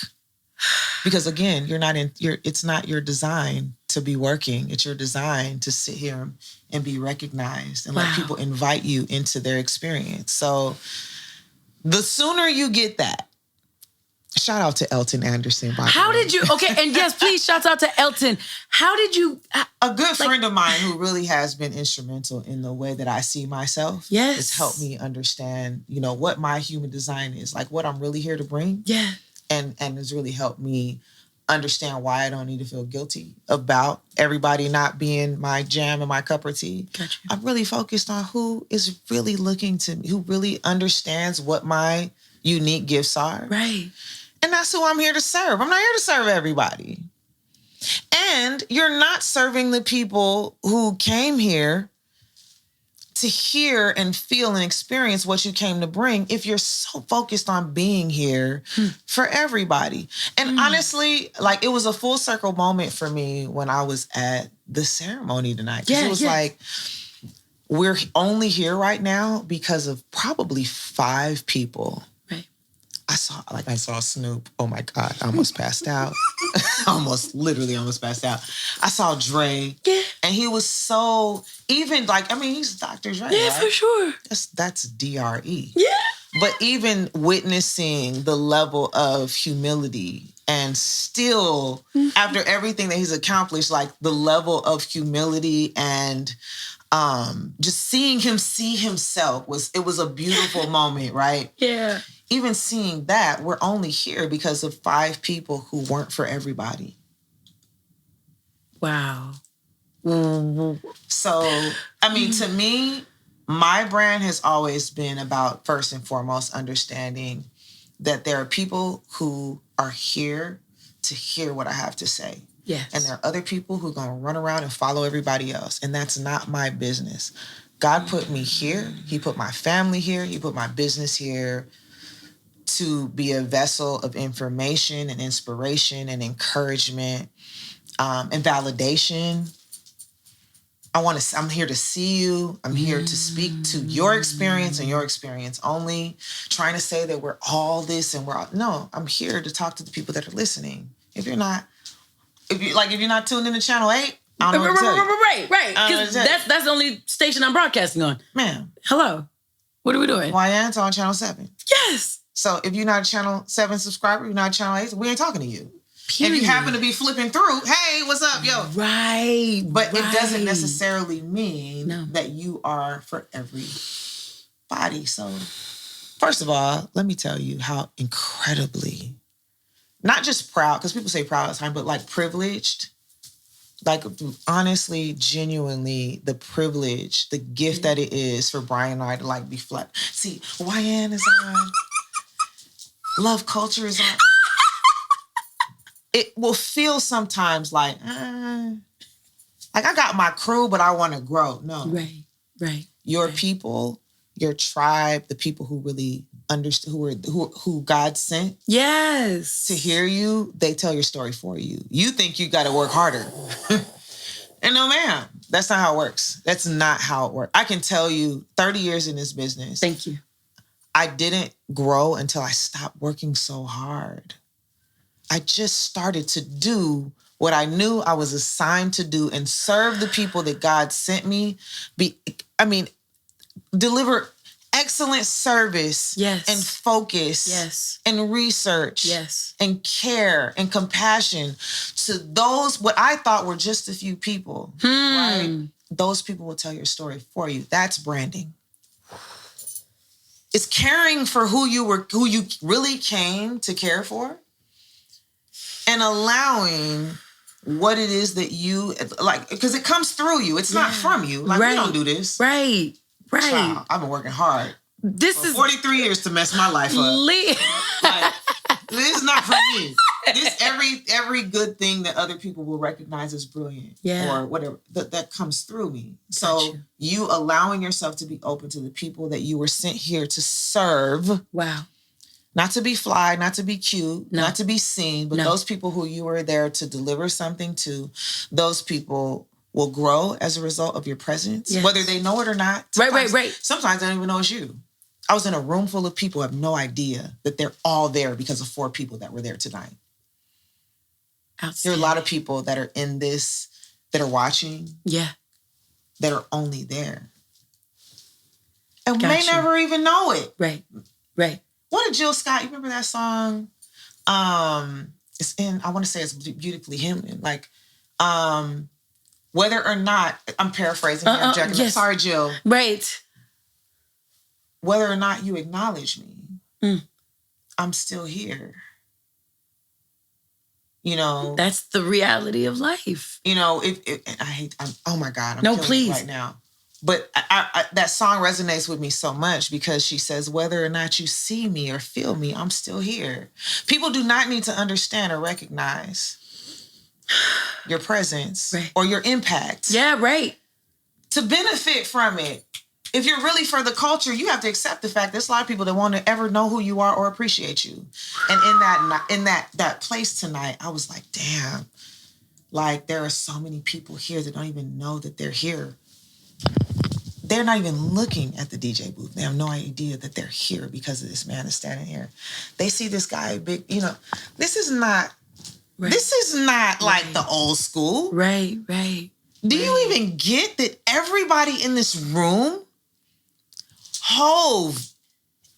Because again, it's not your design to be working. It's your design to sit here and be recognized and let people invite you into their experience. So the sooner you get that, shout out to Elton Anderson. How did you, and yes, please shout out to Elton. How did you? A good friend of mine who really has been instrumental in the way that I see myself. Yes. Has helped me understand, what my human design is, like what I'm really here to bring. Yeah. And has really helped me understand why I don't need to feel guilty about everybody not being my jam and my cup of tea. Gotcha. I'm really focused on who is really looking to me, who really understands what my unique gifts are. Right. And that's who I'm here to serve. I'm not here to serve everybody. And you're not serving the people who came here to hear and feel and experience what you came to bring if you're so focused on being here for everybody. And honestly, like, it was a full circle moment for me when I was at the ceremony tonight. Because it was like, we're only here right now because of probably 5 people. Right. I saw Snoop. Oh my God, I almost passed out. Literally almost passed out. I saw Dre. Yeah. And he was so, even he's Dr. Dre. Yeah, right? for sure. That's DRE. Yeah. But even witnessing the level of humility and still, after everything that he's accomplished, like the level of humility and just seeing him see himself was a beautiful moment, right? Yeah. Even seeing that, we're only here because of 5 people who weren't for everybody. Wow. So, to me, my brand has always been about, first and foremost, understanding that there are people who are here to hear what I have to say. Yes. And there are other people who are going to run around and follow everybody else. And that's not my business. God put me here. He put my family here. He put my business here to be a vessel of information and inspiration and encouragement and validation. I'm here to see you. I'm here to speak to your experience and your experience only. Trying to say that we're all this and no, I'm here to talk to the people that are listening. If you're not tuned into Channel 8, I don't know what to tell you. Right. Because that's the only station I'm broadcasting on. Ma'am. Hello. What are we doing? YN's on Channel 7. Yes. So if you're not a Channel 7 subscriber, you're not a Channel 8, we ain't talking to you. Period. If you happen to be flipping through, hey, what's up, yo? Right. But it doesn't necessarily mean No. that you are for everybody. So first of all, let me tell you how incredibly, not just proud, because people say proud all the time, but like privileged like honestly, genuinely, the privilege, the gift that it is for Brian and I to like be flat. See, YN is on. Love Culture is on. It will feel sometimes like I got my crew, but I want to grow. No. Right. Your people, your tribe, the people who really understand, who God sent Yes. to hear you, they tell your story for you. You think you got to work harder. And no, ma'am, that's not how it works. That's not how it works. I can tell you 30 years in this business. Thank you. I didn't grow until I stopped working so hard. I just started to do what I knew I was assigned to do and serve the people that God sent me. Deliver excellent service and focus and research and care and compassion to those, what I thought were just a few people, right? Those people will tell your story for you. That's branding. It's caring for who you really came to care for, and allowing what it is that you like, because it comes through you. It's not from you. Like, we don't do this. Right. Child, I've been working hard. This is 43 years to mess my life up. Like, this is not for me. This every good thing that other people will recognize as brilliant, or whatever, that comes through me. So you allowing yourself to be open to the people that you were sent here to serve. Wow. Not to be fly, not to be cute, not to be seen, but those people who you were there to deliver something to, those people will grow as a result of your presence, whether they know it or not. Right. Sometimes I don't even know it's you. I was in a room full of people who have no idea that they're all there because of 4 people that were there tonight. There are a lot of people that are in this, that are watching, that are only there. And may never even know it. Right. What did Jill Scott, you remember that song? It's in, I want to say it's beautifully hymn, like, whether or not, I'm paraphrasing here, I'm checking. Sorry, Jill. Right. Whether or not you acknowledge me, I'm still here. You know, that's the reality of life. You know, oh my God, I'm killing it right now. But I, that song resonates with me so much because she says, whether or not you see me or feel me, I'm still here. People do not need to understand or recognize your presence or your impact. Yeah, right. To benefit from it, if you're really for the culture, you have to accept the fact there's a lot of people that want to ever know who you are or appreciate you. And in that place tonight, I was like, damn, like there are so many people here that don't even know that they're here. They're not even looking at the DJ booth. They have no idea that they're here because of this man that's standing here. They see this guy, big, you know, this is not like the old school. Right. Do you even get that everybody in this room, Hove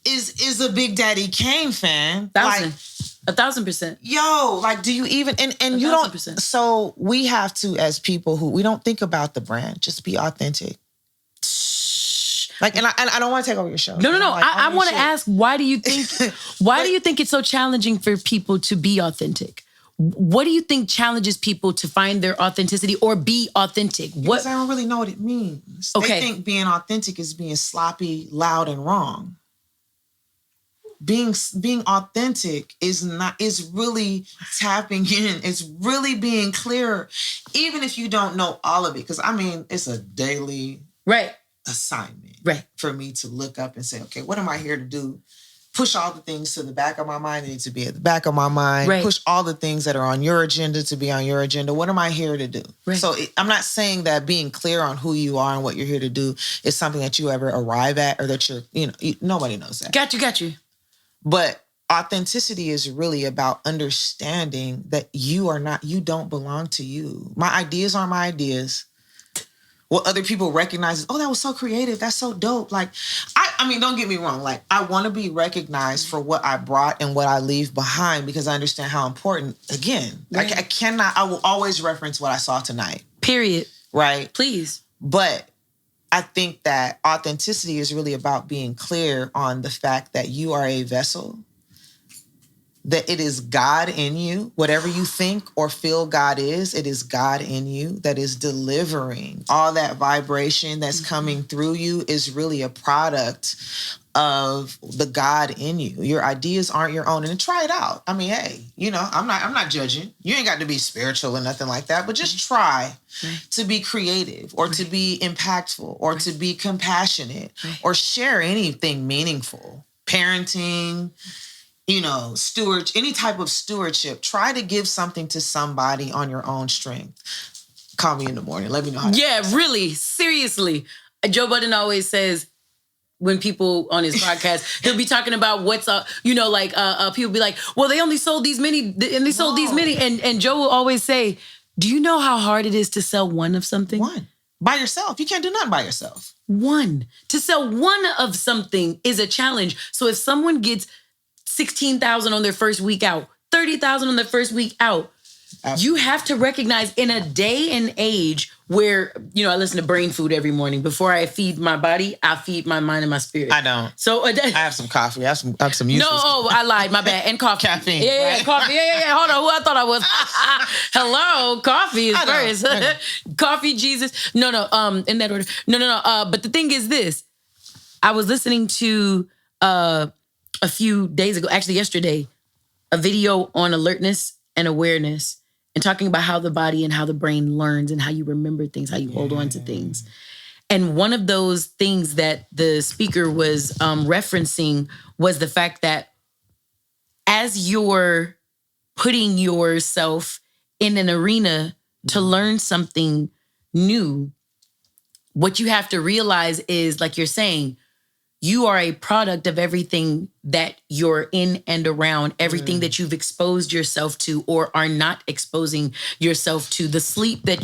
is a Big Daddy Kane fan? 1,000%. Yo, like, do you even, and you don't, so we have to, as people who, we don't think about the brand, just be authentic. Like, and I don't want to take over your show. No. Like, I want to ask, why do you think it's so challenging for people to be authentic? What do you think challenges people to find their authenticity or be authentic? Because I don't really know what it means. Okay. They think being authentic is being sloppy, loud, and wrong. Being authentic is really tapping in. It's really being clear, even if you don't know all of it. Because I mean, it's a daily assignment for me to look up and say, okay, what am I here to do? Push all the things to the back of my mind that need to be at the back of my mind. Push all the things that are on your agenda to be on your agenda. What am I here to do? So I'm not saying that being clear on who you are and what you're here to do is something that you ever arrive at or that nobody knows that. Got you. But authenticity is really about understanding that you don't belong to you. My ideas aren't my ideas. What other people recognize is, oh, that was so creative. That's so dope. Like, I mean, don't get me wrong. Like, I want to be recognized for what I brought and what I leave behind because I understand how important, again, I will always reference what I saw tonight. Period. Right? Please. But I think that authenticity is really about being clear on the fact that you are a vessel that it is God in you. Whatever you think or feel God is, it is God in you that is delivering. All that vibration that's coming through you is really a product of the God in you. Your ideas aren't your own. And try it out. I mean, hey, I'm not judging. You ain't got to be spiritual or nothing like that, but just try to be creative or to be impactful or to be compassionate or share anything meaningful. Parenting, any type of stewardship. Try to give something to somebody on your own strength. Call me in the morning. Let me know how really, seriously. Joe Budden always says, when people on his podcast, he'll be talking about what's up, people be like, well, they only sold these many and they sold these many. And Joe will always say, do you know how hard it is to sell one of something? One. By yourself. You can't do nothing by yourself. One. To sell one of something is a challenge. So if someone gets 16,000 on their first week out, 30,000 on their first week out, you have to recognize in a day and age where, I listen to Brain Food every morning. Before I feed my body, I feed my mind and my spirit. I don't. So I have some coffee. I have some useless. No, I lied. My bad. And coffee. Caffeine. Yeah, right? Coffee. Yeah. Hold on. Who I thought I was? Hello. Coffee is first. Coffee, Jesus. No. In that order. No. But the thing is this. I was listening to a few days ago, actually yesterday, a video on alertness and awareness and talking about how the body and how the brain learns and how you remember things, how you hold on to things. And one of those things that the speaker was referencing was the fact that as you're putting yourself in an arena to learn something new, what you have to realize is, like you're saying, you are a product of everything that you're in and around, everything that you've exposed yourself to or are not exposing yourself to. The sleep that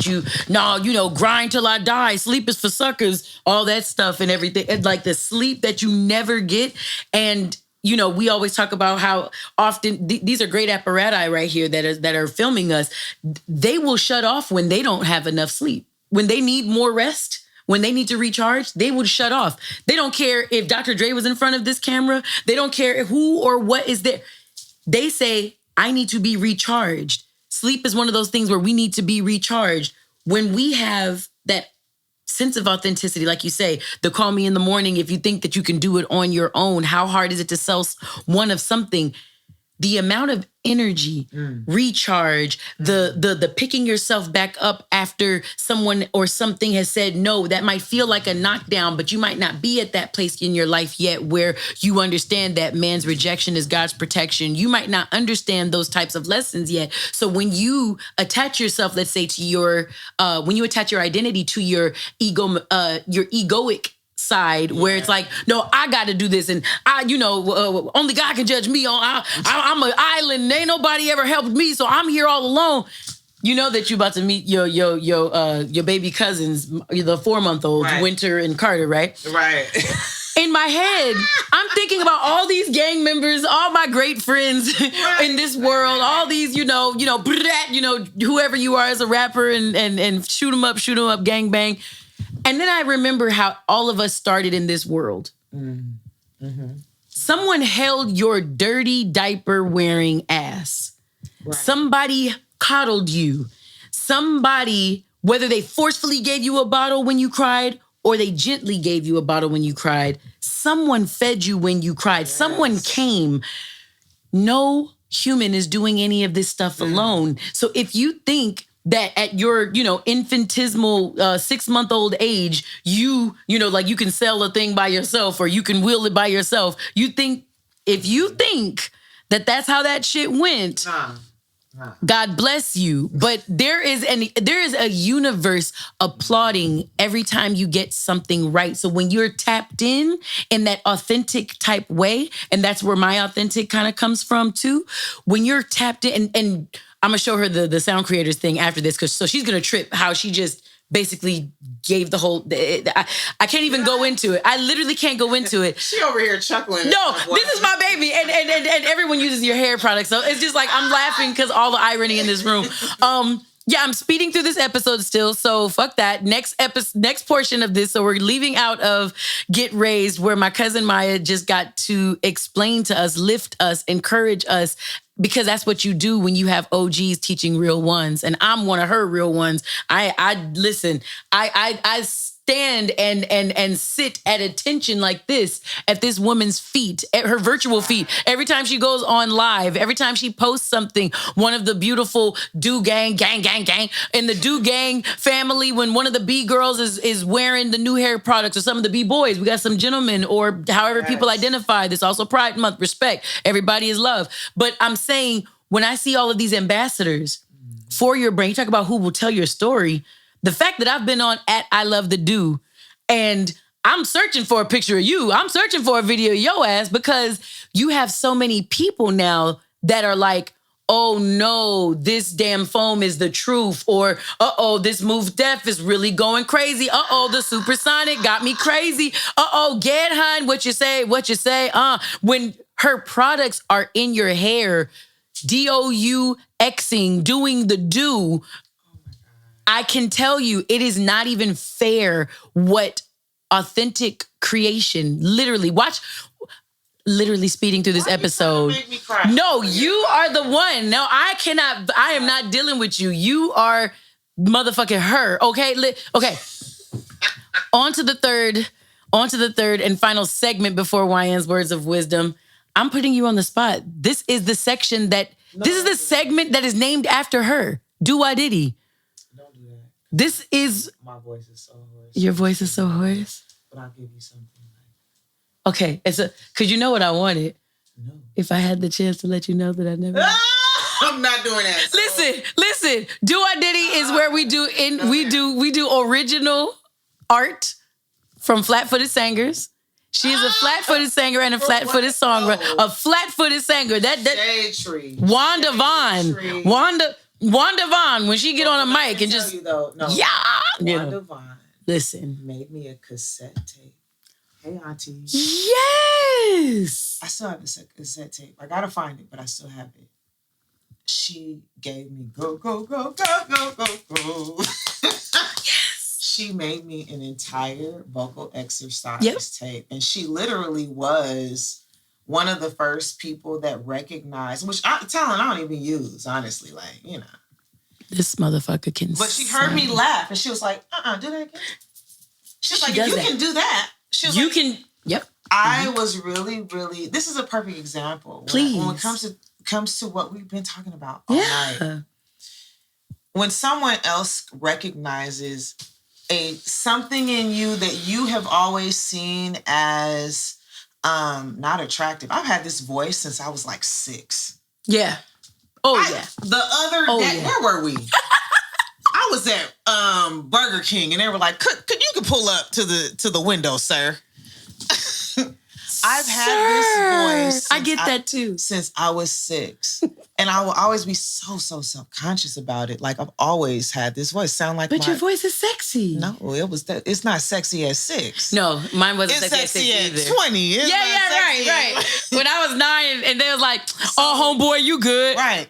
grind till I die, sleep is for suckers, all that stuff and everything. It's like the sleep that you never get. And, we always talk about how often these are great apparatus right here that are filming us. They will shut off when they don't have enough sleep, when they need more rest. When they need to recharge, they would shut off. They don't care if Dr. Dre was in front of this camera. They don't care who or what is there. They say, I need to be recharged. Sleep is one of those things where we need to be recharged. When we have that sense of authenticity, like you say, the call me in the morning, if you think that you can do it on your own, how hard is it to sell one of something? The amount of energy, recharge, the picking yourself back up after someone or something has said no, that might feel like a knockdown, but you might not be at that place in your life yet where you understand that man's rejection is God's protection. You might not understand those types of lessons yet. So when you attach yourself, let's say to when you attach your identity to your egoic side where it's like, no, I got to do this, and only God can judge me. I'm an island. Ain't nobody ever helped me, so I'm here all alone. You know that you about to meet your baby cousins, the 4-month-olds, right. Winter and Carter, right? Right. In my head, I'm thinking about all these gang members, all my great friends in this world, all these, whoever you are as a rapper, and shoot 'em up, gang bang. And then I remember how all of us started in this world. Mm-hmm. Someone held your dirty diaper wearing ass. Right. Somebody coddled you. Somebody, whether they forcefully gave you a bottle when you cried or they gently gave you a bottle when you cried, someone fed you when you cried. Yes. Someone came. No human is doing any of this stuff alone. So if you think that at your, infinitesimal 6-month-old age, you can sell a thing by yourself or you can wheel it by yourself. If you think that that's how that shit went, God bless you. But there is a universe applauding every time you get something right. So when you're tapped in that authentic type way, and that's where my authentic kind of comes from too, when you're tapped in, and I'm gonna show her the sound creators thing after this, so she's gonna trip how she just basically gave the whole. I can't even go into it. I literally can't go into it. She over here chuckling. No, this is my baby, and everyone uses your hair products, so it's just like I'm laughing because all the irony in this room. Yeah, I'm speeding through this episode still, so fuck that. Next portion of this, so we're leaving out of Get Raised, where my cousin Maya just got to explain to us, lift us, encourage us, because that's what you do when you have OGs teaching real ones, and I'm one of her real ones. I listen. I stand and sit at attention like this at this woman's feet, at her virtual feet. Every time she goes on live, every time she posts something, one of the beautiful Do gang in the Do Gang family, when one of the B girls is wearing the new hair products, or some of the B boys, we got some gentlemen, or however people identify. This also Pride Month, respect. Everybody is love. But I'm saying, when I see all of these ambassadors for your brand, you talk about who will tell your story. The fact that I've been on at I Love the Do, and I'm searching for a picture of you. I'm searching for a video of your ass, because you have so many people now that are like, oh no, this damn foam is the truth. Or, uh-oh, this Move Def is really going crazy. Uh-oh, the Supersonic got me crazy. Uh-oh, get hun, what you say? When her products are in your hair, DOUXing, doing the do, I can tell you, it is not even fair what authentic creation, literally speeding through this episode. Make me cry? No, you are the one. No, I am not dealing with you. You are motherfucking her. Okay. Okay. On to the third and final segment before YN's words of wisdom. I'm putting you on the spot. This is the section this is the segment that is named after her. Do I Diddy? This is... My voice is so hoarse. Your voice is so hoarse? But I'll give you something. Okay, because you know what I wanted? No. If I had the chance to let you know that I never... I'm not doing that. So. Listen. Do I Diddy is where we do original art from Flat-Footed Singers. She is a flat-footed singer and a flat-footed songwriter. A flat-footed singer. Shade Tree. Wanda Vaughn. Wanda Vaughn, when she get on a mic and just... Wanda Vaughn. Listen. Made me a cassette tape. Hey, auntie. Yes. I still have the cassette tape. I gotta find it, but I still have it. She gave me go, go, go, go, go, go, go. Yes. She made me an entire vocal exercise tape. And she literally was one of the first people that recognized, talent I don't even use, honestly. Like, you know. This motherfucker can But she heard me laugh and she was like, do that again. She's like, if you can do that. She was like, yep. I was really, really, this is a perfect example. Please. When it comes to what we've been talking about all night. When someone else recognizes something in you that you have always seen as not attractive. I've had this voice since I was like 6. Yeah. Yeah. The other day, where were we? I was at Burger King and they were like, could you pull up to the window, sir? I've had this voice. I get that too. Since I was 6. And I will always be so self-conscious about it. Like, I've always had this voice sound like But your voice is sexy. No, it's not sexy at 6. No, mine wasn't sexy at 6 either. At 20. It's right. When I was 9 and they was like, oh, homeboy, you good. Right.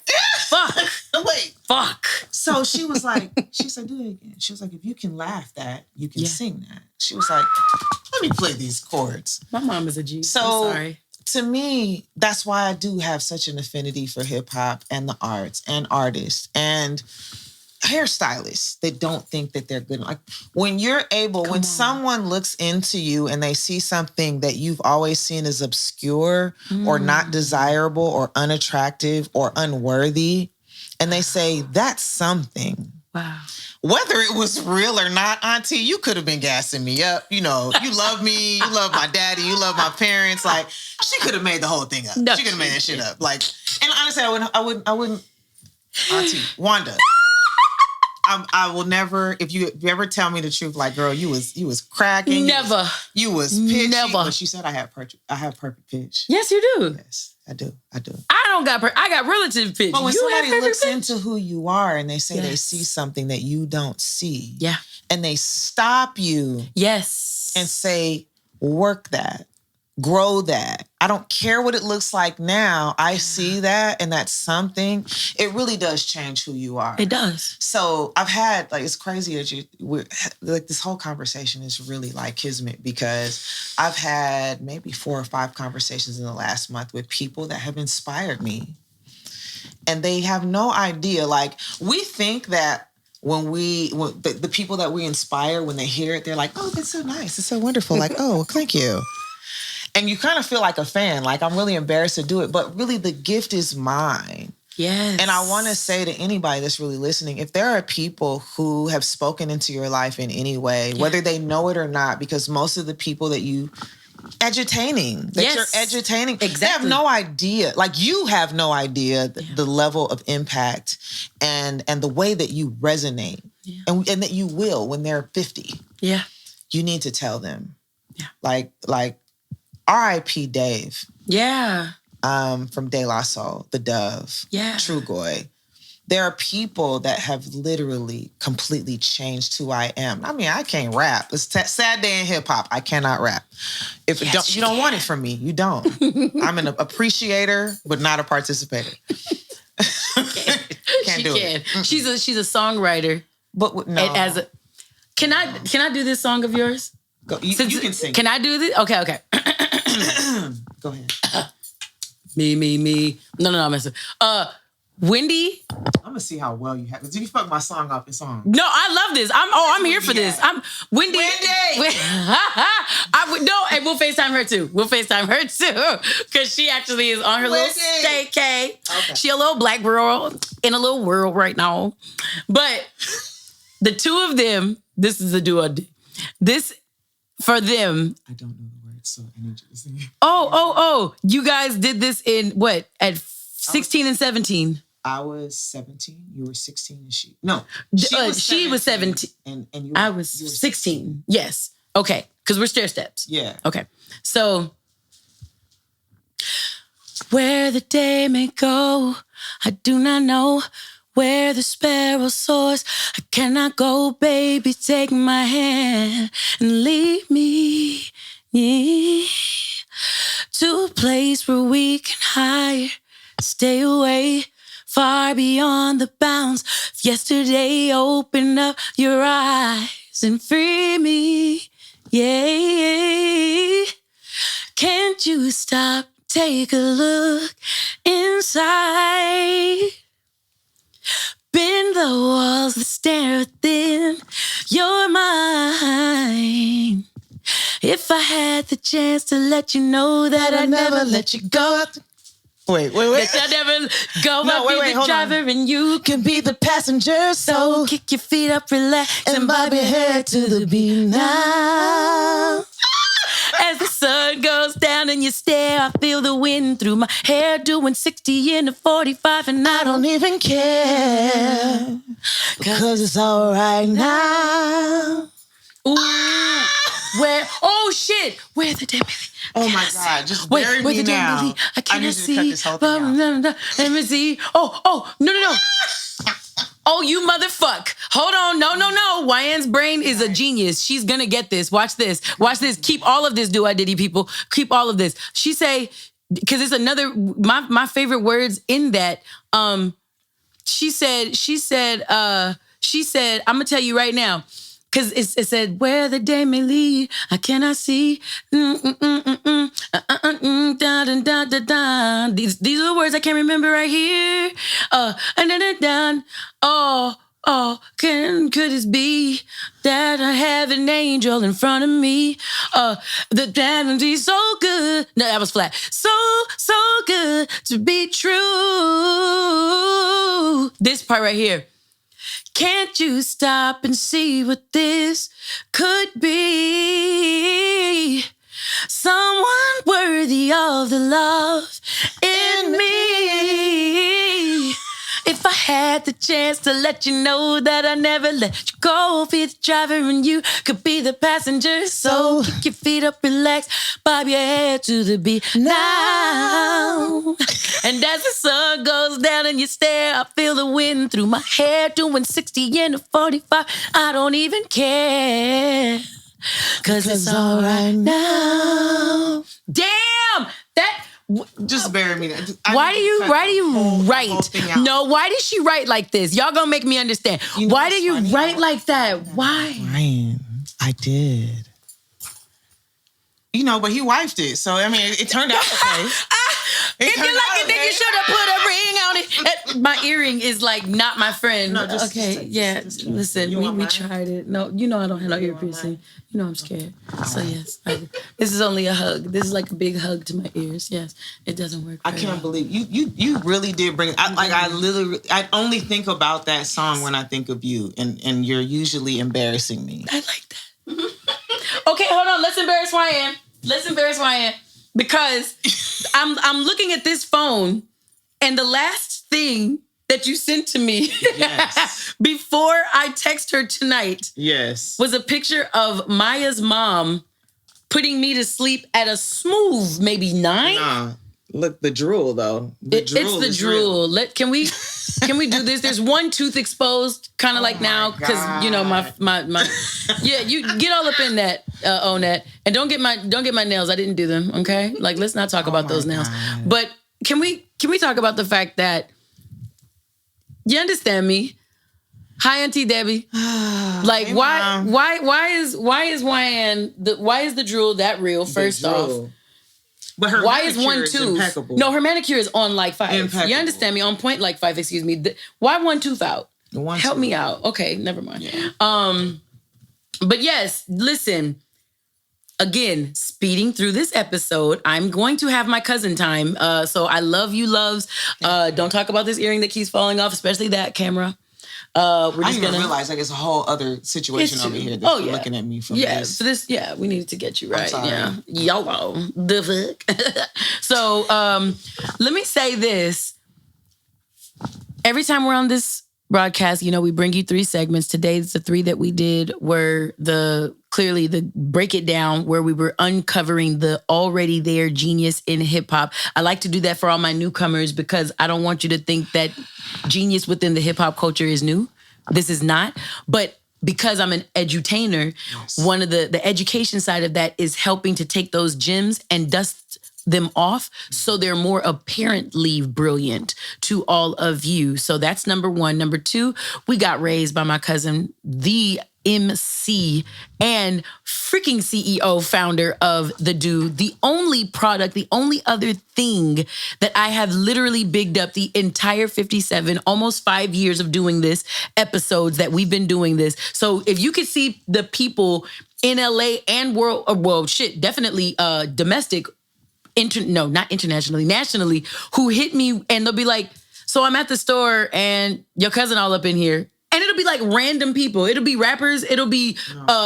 Fuck. Wait. Fuck. So she was like, do it again. She was like, if you can laugh that, you can sing that. She was like, let me play these chords. My mom is a G. So, I'm sorry. To me, that's why I do have such an affinity for hip hop and the arts and artists and hairstylists that don't think that they're good. Like, when you're able, when someone looks into you and they see something that you've always seen as obscure or not desirable or unattractive or unworthy, and they say, that's something. Wow. Whether it was real or not, auntie, you could have been gassing me up. You know, you love me, you love my daddy, you love my parents. Like, she could have made the whole thing up. No, she could have made that shit up. Like, and honestly, I wouldn't, auntie, Wanda, I will never, if you ever tell me the truth, like, girl, you was cracking. Never. You was pitchy. Never. But she said I have perfect pitch. Yes, you do. Yes, I do. I got relative pitch. But when you somebody looks into who you are and they say they see something that you don't see. Yeah. And they stop you. Yes. And say, work that. grow that. I don't care what it looks like now. I see that, and that's something. It really does change who you are. It does. So I've had, like, it's crazy that we're like, this whole conversation is really like kismet, because I've had maybe 4 or 5 conversations in the last month with people that have inspired me. And they have no idea. Like, we think that when the people that we inspire, when they hear it, they're like, oh, that's so nice. It's so wonderful. Like, oh, thank you. And you kind of feel like a fan. Like, I'm really embarrassed to do it. But really, the gift is mine. Yes. And I want to say to anybody that's really listening, if there are people who have spoken into your life in any way, whether they know it or not, because most of the people that you're edutaining, they have no idea. Like, you have no idea the level of impact and the way that you resonate, and that you will when they're 50. Yeah. You need to tell them. Yeah. Like R.I.P. Dave. Yeah. From De La Soul, The Dove, Trugoy. There are people that have literally completely changed who I am. I mean, I can't rap. It's a sad day in hip hop. I cannot rap. If you don't want it from me, you don't. I'm an appreciator, but not a participator. Can't do it. She's a songwriter. But no. Can I do this song of yours? Go, you can sing. Can I do this? Okay. Go ahead. Me. No, I'm messing. Wendy. I'm gonna see how well you have. Did you fuck my song off your song? No, I love this. I'm here for this. I'm Wendy. And we'll FaceTime her too. Because she actually is on her little staycay. Okay. She a little black girl in a little world right now. But the two of them, this is a duo. This for them. I don't know the words, so I need you to sing it. Oh. You guys did this in what? At 16 and 17? I was 17. You were 16 and she... No. She was 17. And you I was 16. Yes. Okay. Because we're stair steps. Yeah. Okay. So... Where the day may go, I do not know. Where the sparrow soars, I cannot go, baby. Take my hand and lead me to a place where we can hide. Stay away, far beyond the bounds of yesterday. Open up your eyes and free me. Yeah. Can't you stop? Take a look inside. Bend the walls that stare within your mind. If I had the chance to let you know that I'd never let you go. Wait. That I'd never go. No, I'll be the driver and you can be the passenger. So kick your feet up, relax, and bob your head to the beat now. As the sun goes down and you stare, I feel the wind through my hair, doing 60 in a 45, and I don't even care, 'cause it's all right now. Ooh, oh shit, where the damn... Oh my God, just bury me now. I cannot need you to cut this whole thing out. Let me see. Oh, no. Oh, you motherfuck. Hold on. No. YN's brain is a genius. She's gonna get this. Watch this. Keep all of this, do-I-diddy people. Keep all of this. She say, because it's another, my favorite words in that, she said, I'm gonna tell you right now, because it said, where the day may lead, I cannot see. These are the words I can't remember right here. Could it be that I have an angel in front of me? That would be so good. No, that was flat. So good to be true. This part right here. Can't you stop and see what this could be? Someone worthy of the love in me. If I had the chance to let you know that I never let you go, be the driver and you could be the passenger. So kick your feet up, relax, bob your head to the beat now. And as the sun goes down and you stare, I feel the wind through my hair, doing 60 in a 45. I don't even care, 'Cause it's all right now. Damn! That... Just bury me. Why do you write? No, why did she write like this? Y'all gonna make me understand. Why do you write like that? Why? Ryan, I did. But he wifed it. So, I mean, it turned out okay. If you like it, then you should have put a ring on it. My earring is like not my friend. No, just listen, we tried it. No, I don't have no ear piercing. I'm scared. So yes, this is only a hug. This is like a big hug to my ears. Yes, it doesn't work. I can't believe you really did bring. I only think about that song when I think of you, and you're usually embarrassing me. I like that. Okay, hold on. Let's embarrass Ryan. Because I'm looking at this phone, and the last thing that you sent to me before I text her tonight was a picture of Maya's mom putting me to sleep at a smooth maybe 9. Nah, look, the drool though. It's the drool. Can we do this? There's one tooth exposed, kind of like now, because my you get all up in that on that, and don't get my nails. I didn't do them. Okay, like let's not talk about those nails. But can we talk about the fact that you understand me? Hi, Auntie Debbie. Like hey, why is the drool that real? First off. But her why is one tooth? Impeccable. No, her manicure is on like 5. Impeccable. You understand me? On point like 5, excuse me. Why one tooth out? Help me tooth. out. Okay, never mind. Yeah. But yes, listen. Again, speeding through this episode, I'm going to have my cousin time. So I love you, loves. Don't talk about this earring that keeps falling off, especially that camera. I didn't even realize it's a whole other situation over here that's looking at me from this. So we needed to get you right. Yeah. YOLO. The fuck. So let me say this. Every time we're on this broadcast, we bring you 3 segments. Today, the 3 that we did were clearly the break it down, where we were uncovering the already there genius in hip hop. I like to do that for all my newcomers because I don't want you to think that genius within the hip hop culture is new. This is not. But because I'm an edutainer, one of the education side of that is helping to take those gems and dust them off so they're more apparently brilliant to all of you. So that's number 1. Number 2, we got raised by my cousin, the MC and freaking CEO founder of The Do, the only product, the only other thing that I have literally bigged up the entire 57, almost 5 years of doing this, episodes that we've been doing this. So if you could see the people in LA and definitely domestic, not internationally, nationally, who hit me and they'll be like, so I'm at the store and your cousin all up in here. And it'll be like random people. It'll be rappers. It'll be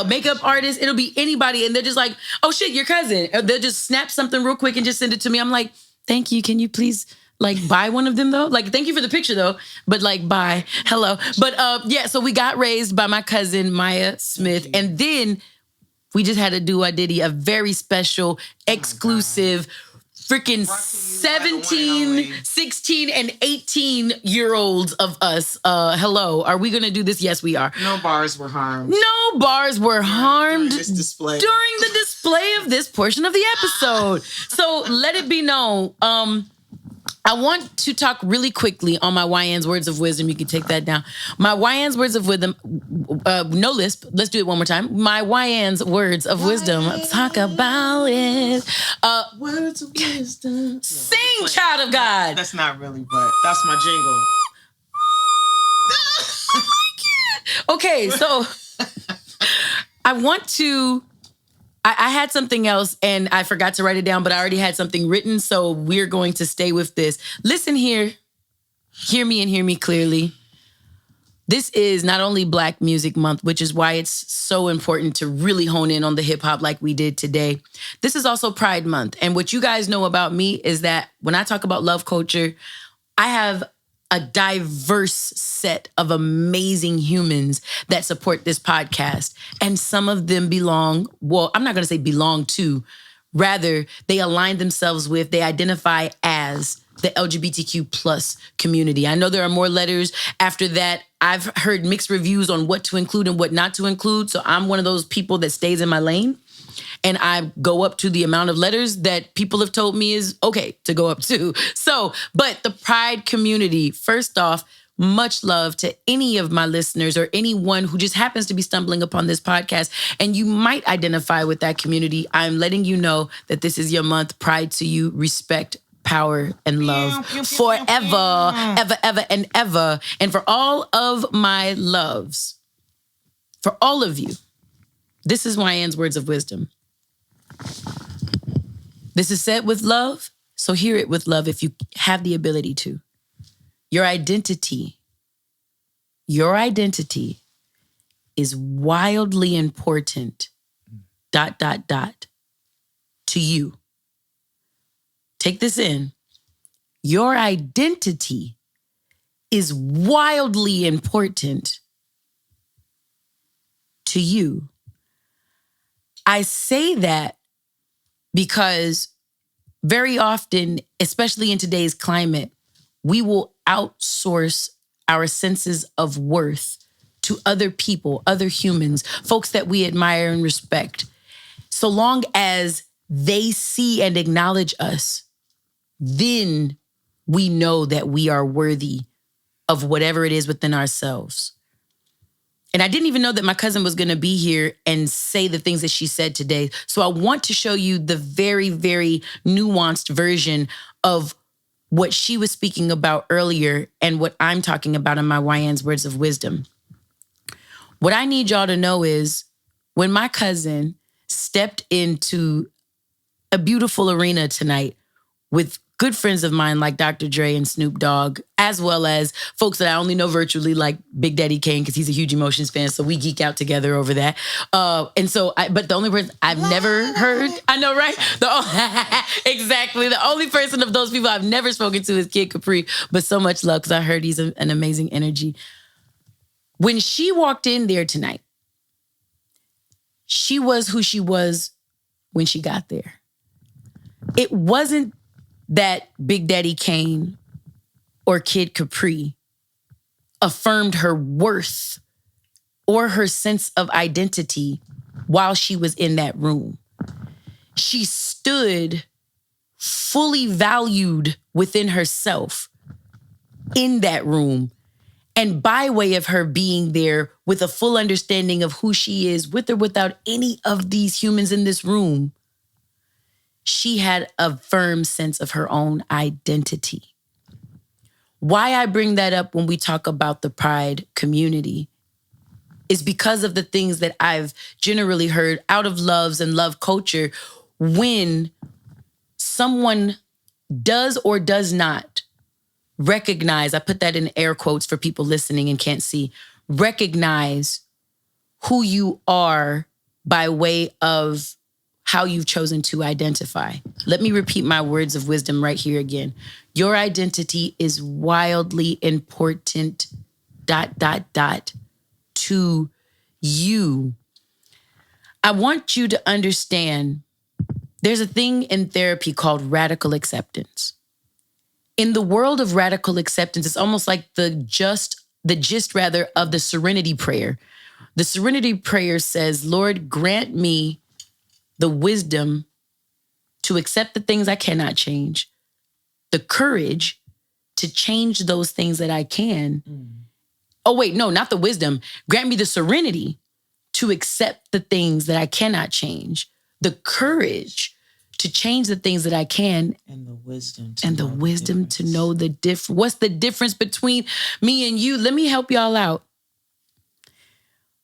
makeup artists. It'll be anybody. And they're just like, oh shit, your cousin. Or they'll just snap something real quick and just send it to me. I'm like, thank you. Can you please buy one of them though? Like, thank you for the picture though. But bye. Hello. But so we got raised by my cousin, Maya Smith. And then we just had to do a very special, exclusive, freaking 17, 16, and 18-year-olds of us. Hello. Are we going to do this? Yes, we are. No bars were harmed. No bars were harmed during the display of this portion of the episode. So let it be known. I want to talk really quickly on my YN's words of wisdom. You can take that down. My YN's words of wisdom, no lisp. Let's do it one more time. My YN's words of wisdom. Talk about it. Words of wisdom. Sing, child of God. That's not really, but that's my jingle. Okay, so I want to... I had something else and I forgot to write it down, but I already had something written, so we're going to stay with this. Listen here. Hear me and hear me clearly. This is not only Black Music Month, which is why it's so important to really hone in on the hip hop like we did today. This is also Pride Month. And what you guys know about me is that when I talk about love culture, I have a diverse set of amazing humans that support this podcast. And some of them belong, I'm not going to say belong to, rather they align themselves with, they identify as the LGBTQ plus community. I know there are more letters after that. I've heard mixed reviews on what to include and what not to include. So I'm one of those people that stays in my lane. And I go up to the amount of letters that people have told me is okay to go up to. So, but the Pride community, first off, much love to any of my listeners or anyone who just happens to be stumbling upon this podcast and you might identify with that community. I'm letting you know that this is your month. Pride to you, respect, power, and love forever, ever, ever, and ever. And for all of my loves, for all of you, this is YN's words of wisdom. This is said with love, so hear it with love if you have the ability to. Your identity is wildly important, ... to you. Take this in. Your identity is wildly important to you. I say that because very often, especially in today's climate, we will outsource our senses of worth to other people, other humans, folks that we admire and respect. So long as they see and acknowledge us, then we know that we are worthy of whatever it is within ourselves. And I didn't even know that my cousin was going to be here and say the things that she said today. So I want to show you the very, very nuanced version of what she was speaking about earlier and what I'm talking about in my YN's words of wisdom. What I need y'all to know is when my cousin stepped into a beautiful arena tonight with good friends of mine like Dr. Dre and Snoop Dogg, as well as folks that I only know virtually like Big Daddy Kane, because he's a huge Emotions fan, so we geek out together over that. But the only person I've never heard, I know, right? Exactly. The only person of those people I've never spoken to is Kid Capri, but so much love because I heard he's an amazing energy. When she walked in there tonight, she was who she was when she got there. It wasn't that Big Daddy Kane or Kid Capri affirmed her worth or her sense of identity while she was in that room. She stood fully valued within herself in that room. And by way of her being there with a full understanding of who she is, with or without any of these humans in this room, she had a firm sense of her own identity. Why I bring that up when we talk about the Pride community is because of the things that I've generally heard out of loves and love culture when someone does or does not recognize, I put that in air quotes for people listening and can't see, recognize who you are by way of how you've chosen to identify. Let me repeat my words of wisdom right here again. Your identity is wildly important, ... to you. I want you to understand there's a thing in therapy called radical acceptance. In the world of radical acceptance, it's almost like the gist of the Serenity Prayer. The Serenity Prayer says, Lord, grant me the wisdom to accept the things I cannot change, the courage to change those things that I can. Oh, wait, no, not the wisdom. Grant me the serenity to accept the things that I cannot change, the courage to change the things that I can, and the wisdom to know the difference. What's the difference between me and you? Let me help y'all out.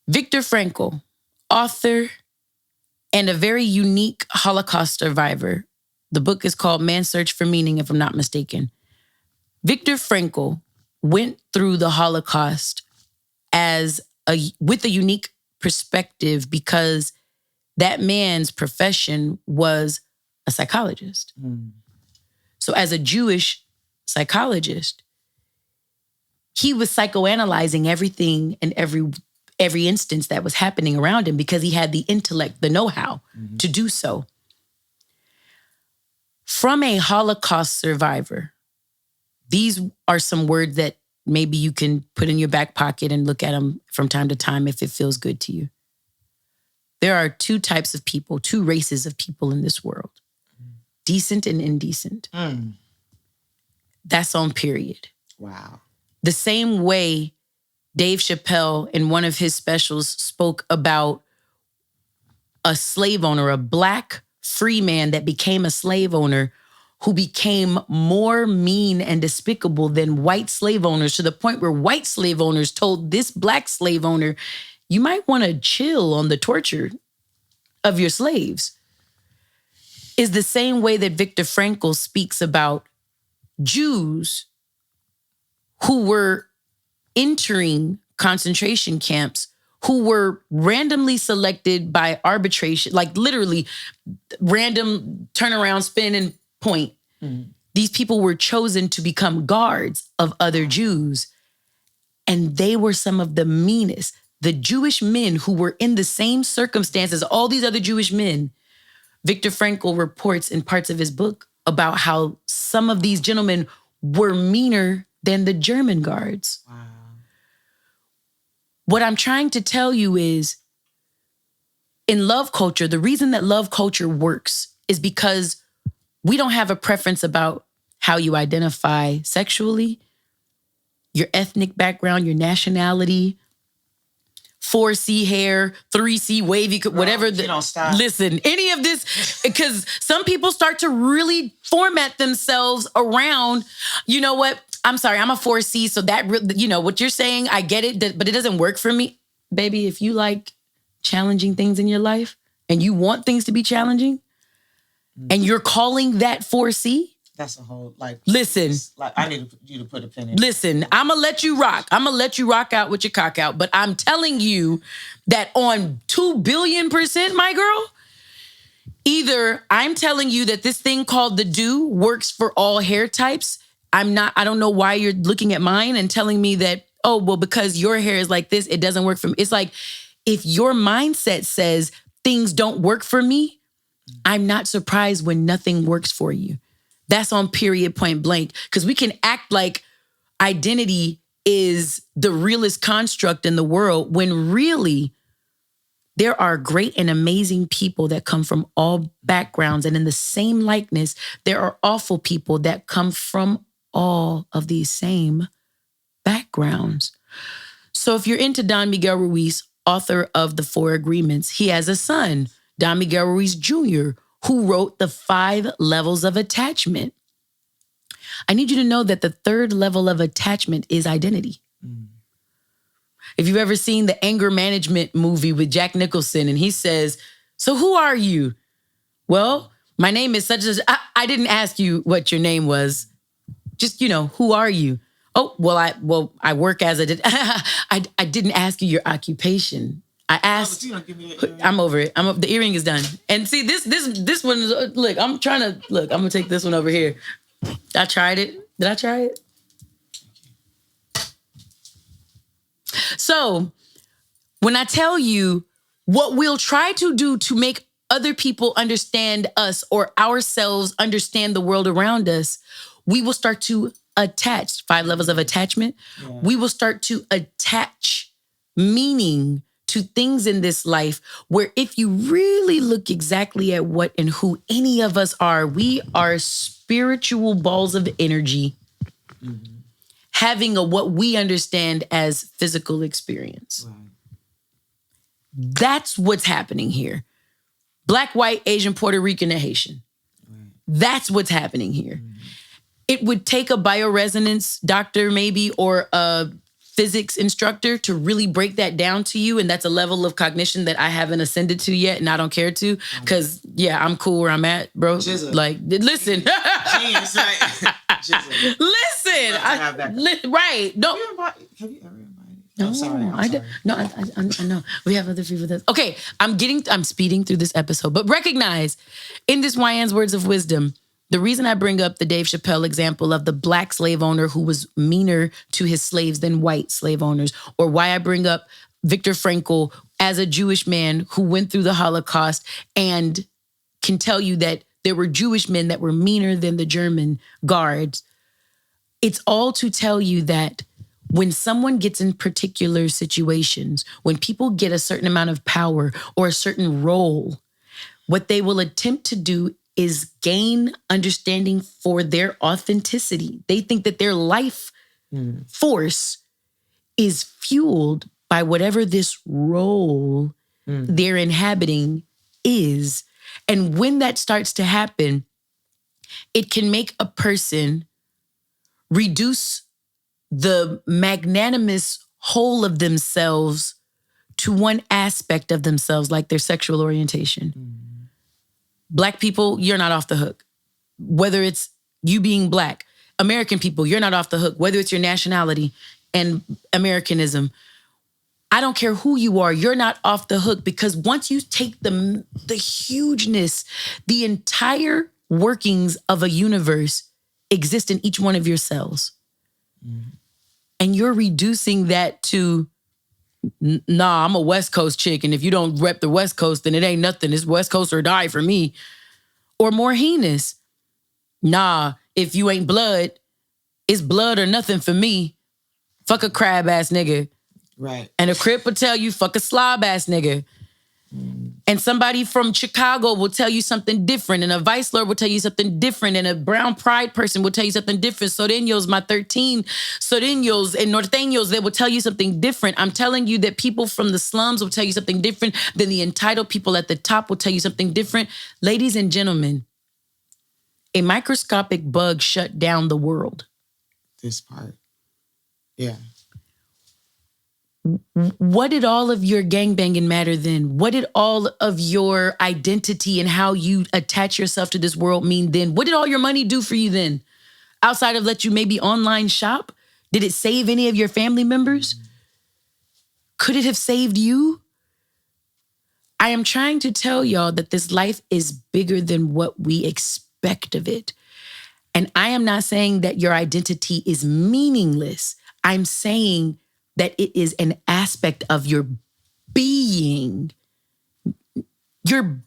Viktor Frankl, author and a very unique Holocaust survivor. The book is called Man's Search for Meaning, if I'm not mistaken. Viktor Frankl went through the Holocaust with a unique perspective because that man's profession was a psychologist. So as a Jewish psychologist, he was psychoanalyzing everything and every instance that was happening around him because he had the intellect, the know-how to do so. From a Holocaust survivor these are some words that maybe you can put in your back pocket and look at them from time to time if it feels good to you. There are two types of people, two races of people in this world. Decent and indecent. That's on period. Wow. The same way Dave Chappelle in one of his specials spoke about a slave owner, a black free man that became a slave owner who became more mean and despicable than white slave owners, to the point where white slave owners told this black slave owner, you might want to chill on the torture of your slaves, is the same way that Viktor Frankl speaks about Jews who were entering concentration camps, who were randomly selected by arbitration, like literally random turnaround, spin, and point. These people were chosen to become guards of other Jews. And they were some of the meanest. The Jewish men who were in the same circumstances, all these other Jewish men, Viktor Frankl reports in parts of his book about how some of these gentlemen were meaner than the German guards. Wow. What I'm trying to tell you is, in love culture, the reason that love culture works is because we don't have a preference about how you identify sexually, your ethnic background, your nationality, 4C hair, 3C wavy, whatever. You don't stop. Listen, any of this, because some people start to really format themselves around, you know what? I'm sorry, I'm a 4C, so that, you know, what you're saying, I get it, but it doesn't work for me. Baby, if you like challenging things in your life and you want things to be challenging and you're calling that 4C, that's a whole, like, listen. Like, I need you to put a pin in. Listen, I'm gonna let you rock. I'm gonna let you rock out with your cock out. But I'm telling you that on 2 billion%, my girl, either I'm telling you that this thing called the do works for all hair types. I don't know why you're looking at mine and telling me that, oh, well, because your hair is like this, it doesn't work for me. It's like, if your mindset says things don't work for me, I'm not surprised when nothing works for you. That's on period, point blank. Because we can act like identity is the realest construct in the world when really there are great and amazing people that come from all backgrounds. And in the same likeness, there are awful people that come from all of these same backgrounds. So if you're into Don Miguel Ruiz, author of The Four Agreements, he has a son, Don Miguel Ruiz Jr., who wrote The 5 Levels of Attachment. I need you to know that the 3rd level of attachment is identity. If you've ever seen the anger management movie with Jack Nicholson and he says, so who are you? Well, my name is such as, I didn't ask you what your name was. Just, who are you? Oh, I work as I didn't ask you your occupation. I asked. I'm over it. The earring is done. And see, this one is, look, I'm gonna take this one over here. I tried it. Did I try it? So when I tell you what we'll try to do to make other people understand us or ourselves understand the world around us, we will start to attach 5 levels of attachment. Yeah. We will start to attach meaning to things in this life where if you really look exactly at what and who any of us are, we are spiritual balls of energy having what we understand as physical experience. Right. That's what's happening here. Black, white, Asian, Puerto Rican, and Haitian. Right. That's what's happening here. It would take a bioresonance doctor maybe or a physics instructor to really break that down to you. And that's a level of cognition that I haven't ascended to yet and I don't care to. Because, I'm cool where I'm at, bro. Jizzle. Like, listen. Genius, right? Listen. Right. No. Have you ever invited? No, I'm sorry. I know. We have other people that... Okay, I'm speeding through this episode. But recognize, in this YN's Words of Wisdom, the reason I bring up the Dave Chappelle example of the black slave owner who was meaner to his slaves than white slave owners, or why I bring up Viktor Frankl as a Jewish man who went through the Holocaust and can tell you that there were Jewish men that were meaner than the German guards. It's all to tell you that when someone gets in particular situations, when people get a certain amount of power or a certain role, what they will attempt to do is gain understanding for their authenticity. They think that their life force is fueled by whatever this role they're inhabiting is. And when that starts to happen, it can make a person reduce the magnanimous whole of themselves to one aspect of themselves, like their sexual orientation. Black people, you're not off the hook. Whether it's you being Black, American people, you're not off the hook. Whether it's your nationality and Americanism, I don't care who you are, you're not off the hook, because once you take the hugeness, the entire workings of a universe exist in each one of your cells. And you're reducing that to, nah, I'm a West Coast chick, and if you don't rep the West Coast, then it ain't nothing. It's West Coast or die for me. Or more heinous, nah, if you ain't blood, it's blood or nothing for me. Fuck a crab ass nigga. Right. And a Crip will tell you, fuck a slob ass nigga. And somebody from Chicago will tell you something different. And a Vice Lord will tell you something different. And a Brown Pride person will tell you something different. Soreños, my 13 Soreños and Norteños, they will tell you something different. I'm telling you that people from the slums will tell you something different. Than the entitled people at the top will tell you something different. Ladies and gentlemen, a microscopic bug shut down the world. This part. Yeah. What did all of your gangbanging matter then? What did all of your identity and how you attach yourself to this world mean then? What did all your money do for you then? Outside of let you maybe online shop? Did it save any of your family members? Could it have saved you? I am trying to tell y'all that this life is bigger than what we expect of it. And I am not saying that your identity is meaningless. I'm saying that it is an aspect of your being. Your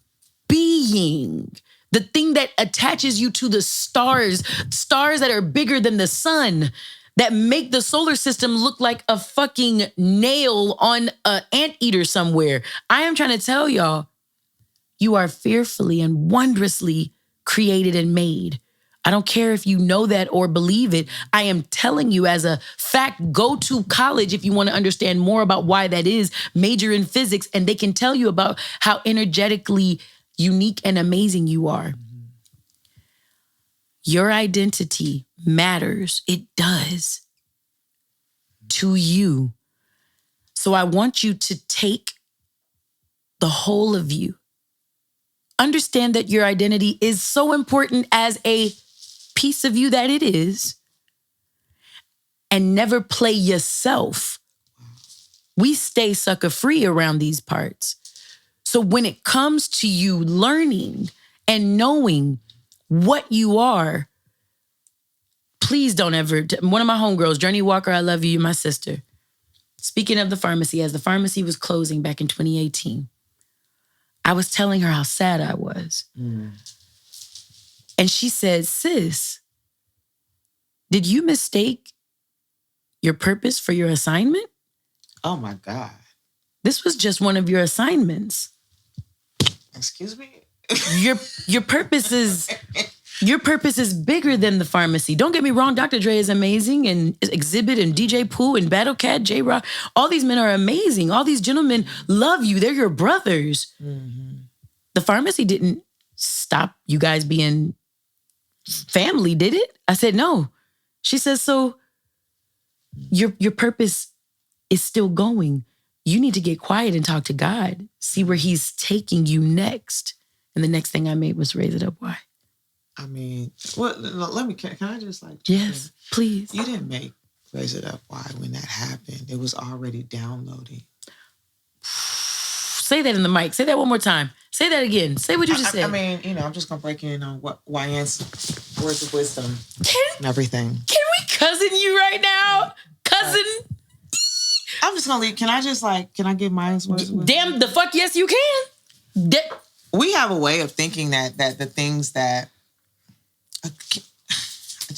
being. The thing that attaches you to the stars that are bigger than the sun, that make the solar system look like a fucking nail on an anteater somewhere. I am trying to tell y'all, you are fearfully and wondrously created and made. I don't care if you know that or believe it. I am telling you as a fact, go to college if you want to understand more about why that is. Major in physics, and they can tell you about how energetically unique and amazing you are. Your identity matters. It does. To you. So I want you to take the whole of you. Understand that your identity is so important as a piece of you that it is, and never play yourself. We stay sucker free around these parts. So when it comes to you learning and knowing what you are, please don't ever, one of my homegirls, Journey Walker, I love you, my sister. Speaking of the pharmacy, as the pharmacy was closing back in 2018, I was telling her how sad I was. And she said, sis, did you mistake your purpose for your assignment? Oh my God. This was just one of your assignments. Excuse me? Your purpose is bigger than the pharmacy. Don't get me wrong, Dr. Dre is amazing, and Exhibit and DJ Pooh and Battle Cat, J-Rock. All these men are amazing. All these gentlemen love you. They're your brothers. The pharmacy didn't stop you guys being family, did it? I said, no. She says, so your purpose is still going. You need to get quiet and talk to God. See where he's taking you next. And the next thing I made was Raise It Up Why. I mean, well, let me, can I just like... Yes, please. You didn't make Raise It Up Why when that happened. It was already downloading. Say that in the mic. Say that one more time. Say that again. Say what you just said. I mean, I'm just going to break in on what YN's words of wisdom and everything. Can we cousin you right now? Cousin? I'm just going to leave. Can I give my words of wisdom? Damn, the fuck yes you can. We have a way of thinking that the things that...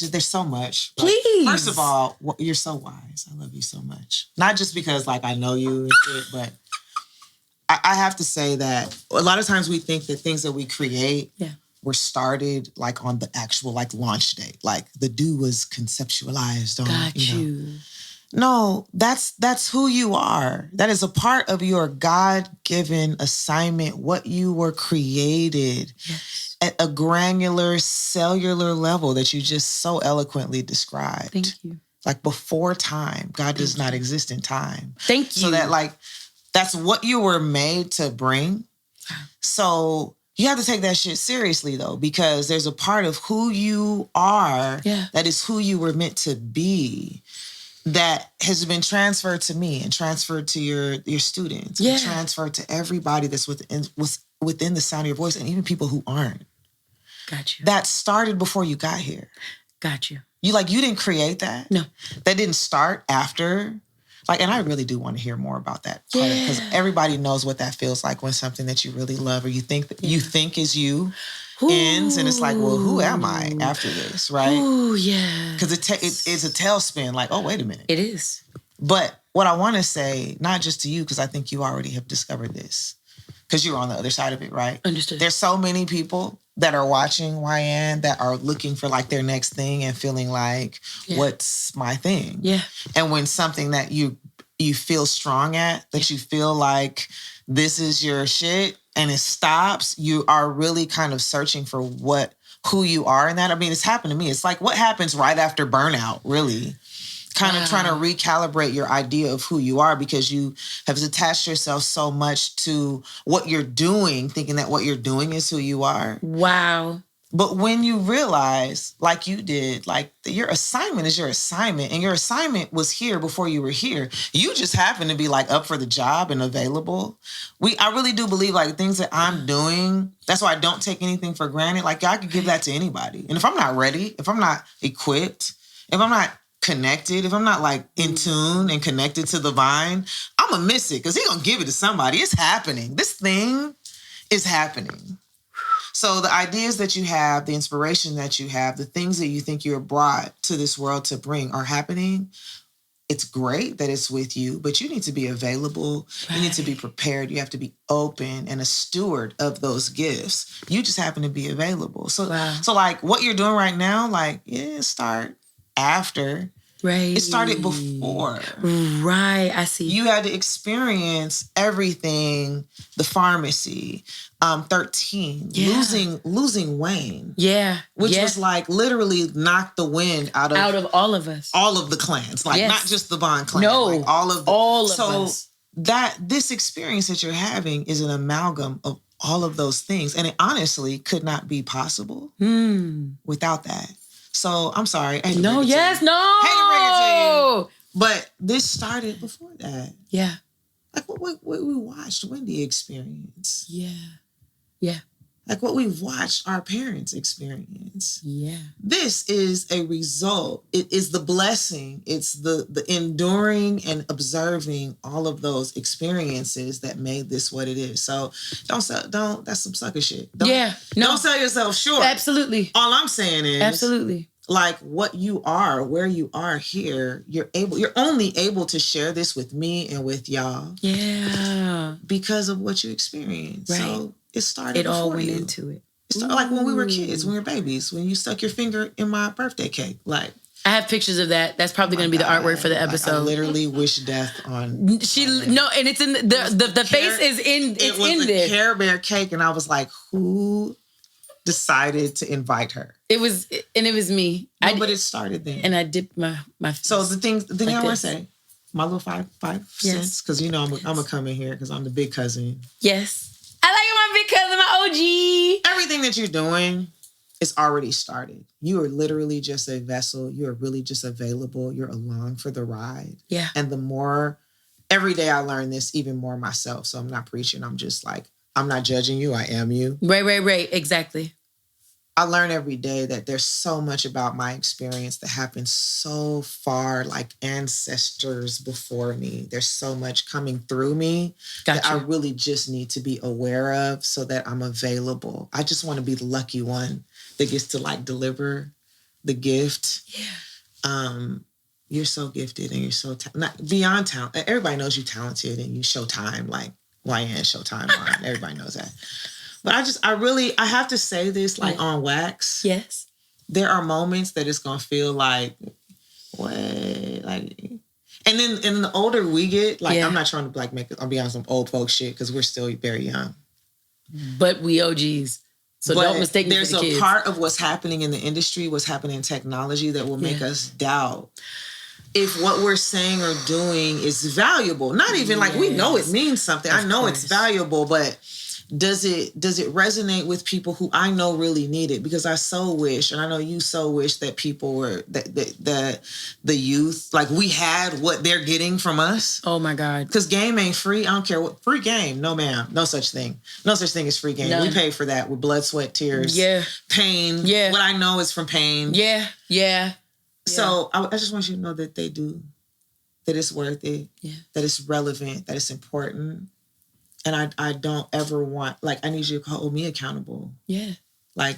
There's so much. Like, Please. first of all, you're so wise. I love you so much. Not just because like I know you and shit, but I have to say that a lot of times we think that things that we create were started like on the actual like launch date. Like the do was conceptualized on. Got you. No, that's who you are. That is a part of your God-given assignment, what you were created at a granular cellular level that you just so eloquently described. Thank you. Like before time. God does not exist in time. Thank you. So that like, that's what you were made to bring. So you have to take that shit seriously though, because there's a part of who you are that is who you were meant to be that has been transferred to me and transferred to your students and transferred to everybody that's within the sound of your voice and even people who aren't. Got you. That started before you got here. Got you. You didn't create that. No. That didn't start after. Like, and I really do want to hear more about that. Because everybody knows what that feels like when something that you really love or you think is you ends, and it's like, well, who am I after this, right? Ooh, yeah. Because it's a tailspin, like, oh, wait a minute. It is. But what I want to say, not just to you, because I think you already have discovered this, because you're on the other side of it, right? Understood. There's so many people that are watching YN that are looking for like their next thing and feeling like, what's my thing? Yeah. And when something that you feel strong at, that you feel like this is your shit, and it stops, you are really kind of searching for who you are in that. I mean, it's happened to me. It's like what happens right after burnout, really. Kind of trying to recalibrate your idea of who you are because you have attached yourself so much to what you're doing, thinking that what you're doing is who you are. Wow. But when you realize, like you did, like your assignment is your assignment, and your assignment was here before you were here. You just happen to be like up for the job and available. I really do believe like things that I'm doing, that's why I don't take anything for granted. Like God could give that to anybody. And if I'm not ready, if I'm not equipped, if I'm not connected, if I'm not like in tune and connected to the vine, I'm gonna miss it because He's gonna give it to somebody. It's happening. This thing is happening. So the ideas that you have, the inspiration that you have, the things that you think you're brought to this world to bring are happening. It's great that it's with you, but you need to be available. Right. You need to be prepared. You have to be open and a steward of those gifts. You just happen to be available. So, so like what you're doing right now, like, start after. Right. It started before. Right. I see. You had to experience everything, the pharmacy, 13, losing Wayne. Yeah. Which was like literally knocked the wind out of all of us. All of the clans. Like not just the Bond clan. No. Like all of us. So this experience that you're having is an amalgam of all of those things. And it honestly could not be possible without that. So I'm sorry. Hate to bring it to you. But this started before that. Yeah. Like what we watched Wendy experience. Yeah. Yeah. Like what we've watched our parents experience. Yeah. This is a result. It is the blessing. It's the enduring and observing all of those experiences that made this what it is. So don't that's some sucker shit. Don't sell yourself short. Absolutely. All I'm saying is absolutely. Like what you are, where you are here, you're only able to share this with me and with y'all. Yeah. Because of what you experienced. Right. So it started. It all went you. Into it. It started like when we were kids, when we were babies, when you stuck your finger in my birthday cake. Like I have pictures of that. That's probably going to be the artwork for the episode. I literally wish death on. And it's in the face is in. It was in there. Care Bear cake, and I was like, who decided to invite her? It was me. No, but it started then, and I dipped my. So the thing like I want to say, my little 5 cents, because I'm gonna come in here because I'm the big cousin. Yes. I like my big cousin, my OG. Everything that you're doing is already started. You are literally just a vessel. You are really just available. You're along for the ride. Yeah. And the more, every day I learn this even more myself. So I'm not preaching. I'm just like, I'm not judging you. I am you. Right. Exactly. I learn every day that there's so much about my experience that happened so far, like ancestors before me. There's so much coming through me that I really just need to be aware of so that I'm available. I just want to be the lucky one that gets to like deliver the gift. Yeah. You're so gifted and you're so not beyond talent. Everybody knows you're talented and you show time like YN show time on. Everybody knows that. But I have to say this like on wax. Yes. There are moments that it's gonna feel like, wait, like, and then the older we get, like I'm not trying to like I'll be on some old folk shit because we're still very young. But we OGs. So don't mistake me for the kids. There's a part of what's happening in the industry, what's happening in technology that will make us doubt if what we're saying or doing is valuable. Not even like we know it means something. I know it's valuable, but does it resonate with people who I know really need it? Because I so wish, and I know you so wish that people were that the youth, like we had what they're getting from us. Oh my God. Because game ain't free. I don't care what free game. No ma'am. No such thing. No such thing as free game. None. We pay for that with blood, sweat, tears. Yeah. Pain. Yeah. What I know is from pain. Yeah. Yeah. So I just want you to know that they do, that it's worth it, that it's relevant, that it's important. And I don't ever want, like, I need you to hold me accountable. Yeah. Like,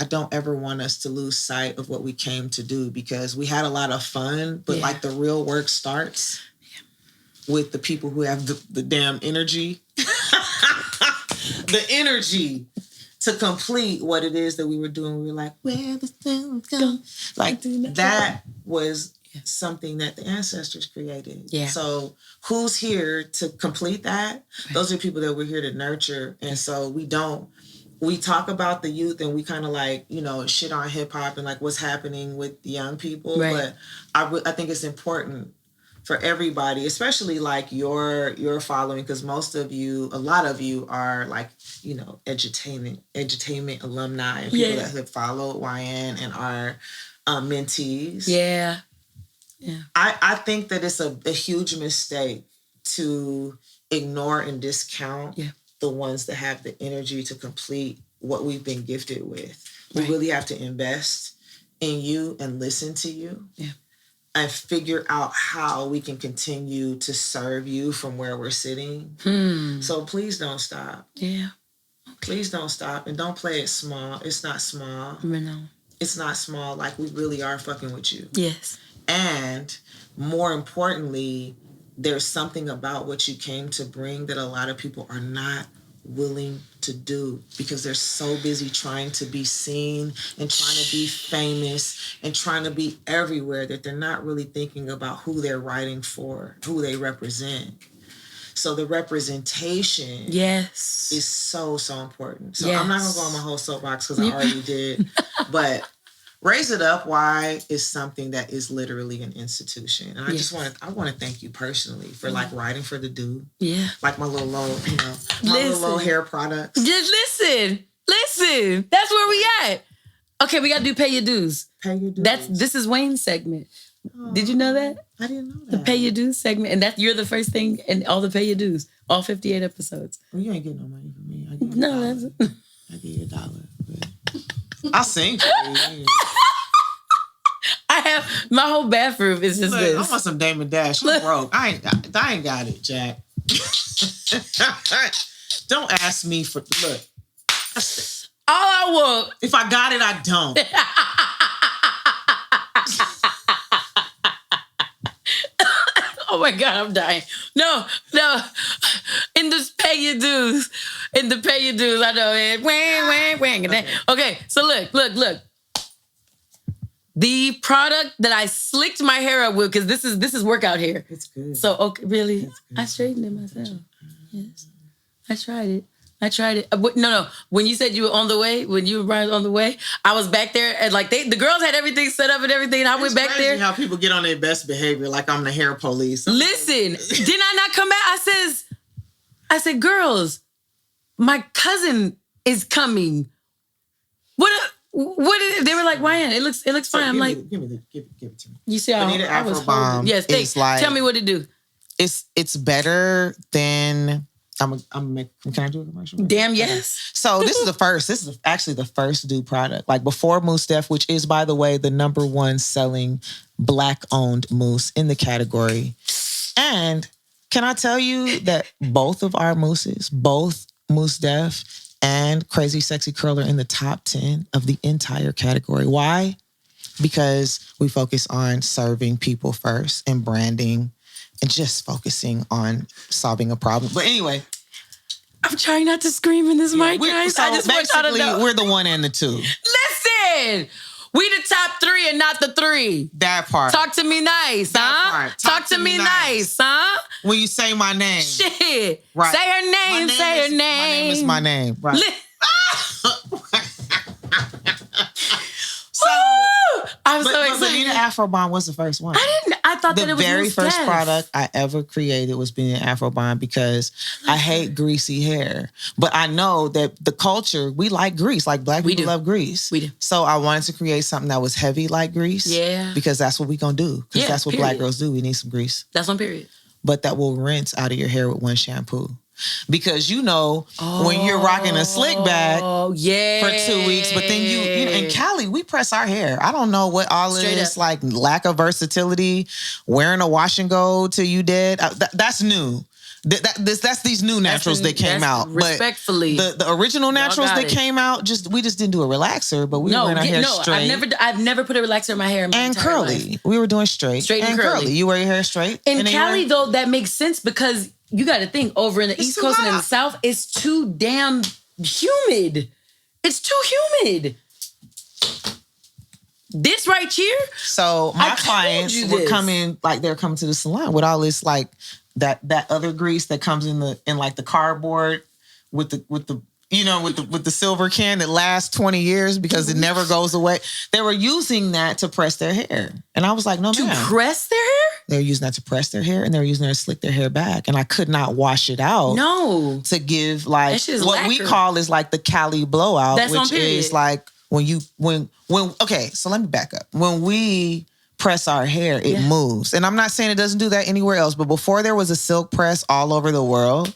I don't ever want us to lose sight of what we came to do because we had a lot of fun, but like the real work starts with the people who have the damn energy, the energy to complete what it is that we were doing. We were like, where the sun go. Like that was something that the ancestors created. Yeah. So who's here to complete that? Right. Those are people that we're here to nurture. And so we talk about the youth and we kind of like, you know, shit on hip hop and like what's happening with the young people. Right. But I think it's important for everybody, especially like your following, because a lot of you are like, you know, edutainment alumni and people that have followed YN and are mentees. Yeah. Yeah. I think that it's a huge mistake to ignore and discount the ones that have the energy to complete what we've been gifted with. Right. We really have to invest in you and listen to you. Yeah. And figure out how we can continue to serve you from where we're sitting. So please don't stop. Yeah. Okay. Please don't stop. And don't play it small. It's not small. No. It's not small. Like, we really are fucking with you. Yes. And more importantly, there's something about what you came to bring that a lot of people are not willing to do because they're so busy trying to be seen and trying to be famous and trying to be everywhere that they're not really thinking about who they're writing for, who they represent. So the representation is so, so important. So I'm not going to go on my whole soapbox because I already did. But Raise It Up Why is something that is literally an institution. And I want to thank you personally for like writing for the dude. Yeah. Like my little low, you know, little low hair products. Just listen. That's where we at. Okay, we got to do Pay Your Dues. Pay Your Dues. This is Wayne's segment. Oh, did you know that? I didn't know that. The Pay Your Dues segment. And you're the first thing in all the Pay Your Dues. All 58 episodes. Well, you ain't getting no money from me. I give you $1. I'll sing for you. I have my whole bathroom is just this. I want some Damon Dash. I'm broke. I ain't got it, Jack. Don't ask me for look. All I want. If I got it, I don't. Oh my God, I'm dying. No. In the Pay Your Dues. I know it. Wang. Okay, so look. The product that I slicked my hair up with, because this is workout hair. It's good. So, okay, really? I straightened it myself. Yes. I tried it. No. When you said you were on the way, when you were on the way, I was back there and like the girls had everything set up and everything. And I went back there. How people get on their best behavior like I'm the hair police. Listen, didn't I not come back? I said, girls, my cousin is coming. What is it? They were like, YN, it looks fine. I'm like, give it to me. You see how Bonita I was Afro Bomb. Yes, thanks. Like, tell me what to do. It's better than can I do a commercial? Damn yes. So this is actually the first Dude product. Like before Mousse Def, which is, by the way, the #1 selling Black-owned mousse in the category. And can I tell you that both of our mousses, both Mousse Def and Crazy Sexy Curl, are in the top 10 of the entire category. Why? because we focus on serving people first and branding and just focusing on solving a problem. But anyway, I'm trying not to scream in this mic, guys. So I just want y'all to basically, know. we're the 1 and the 2. Listen, we the top 3 and not the 3. That part. Talk to me nice, That huh? part. Talk to me nice, huh? When you say my name. Shit. Right. Say her name, say her name. My name is my name. Right. I'm so But excited. Being an Afro Bomb was the first one. I thought that it The was very Mos first Def. product I ever created was being an Afro Bomb because I hate greasy hair. But I know that the culture, we like grease. Like black people love grease. We do. So I wanted to create something that was heavy like grease. Yeah. Because that's what we gonna do. Because Yeah, that's what period. black girls do. We need some grease. That's one period. But that will rinse out of your hair with one shampoo. Because when you're rocking a slick back yeah. for 2 weeks, but then you in Cali, we press our hair. I don't know what all of Straight this up. like lack of versatility, wearing a wash and go till you dead. That's new. That's these new naturals that came out. Respectfully, But the original naturals got that it. came out, we just didn't do a relaxer, but we were wearing our hair straight. I've never put a relaxer in my hair in my and entire curly. life. We were doing straight and curly. You wear your hair straight In anywhere? Cali, though, that makes sense because you got to think over in the It's East too Coast and in the hot. South, it's too damn humid. It's too humid. This right here, So I my told clients you would this. come in, like they're coming to the salon with all this like that other grease that comes in like the cardboard with the silver can that lasts 20 years because it never goes away. They were using that to press their hair. And I was like, no, to ma'am. press their hair? They were using that to press their hair and they were using that to slick their hair back. And I could not wash it out. No. To give like That shit is what we lacquer. call is like the Cali blowout, That's on which period. is like when okay, so let me back up. When we press our hair, it moves. And I'm not saying it doesn't do that anywhere else, but before there was a silk press all over the world,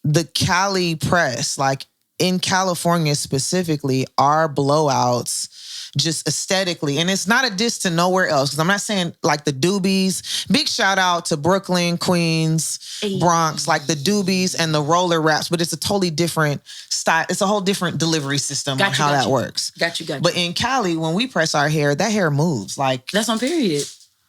the Cali press, like in California specifically, our blowouts just aesthetically, and it's not a diss to nowhere else, because I'm not saying like the Doobies. Big shout out to Brooklyn, Queens, Bronx, like the Doobies and the roller wraps, but it's a totally different style. It's a whole different delivery system on how that works. Got you. But in Cali, when we press our hair, that hair moves. Like That's on period.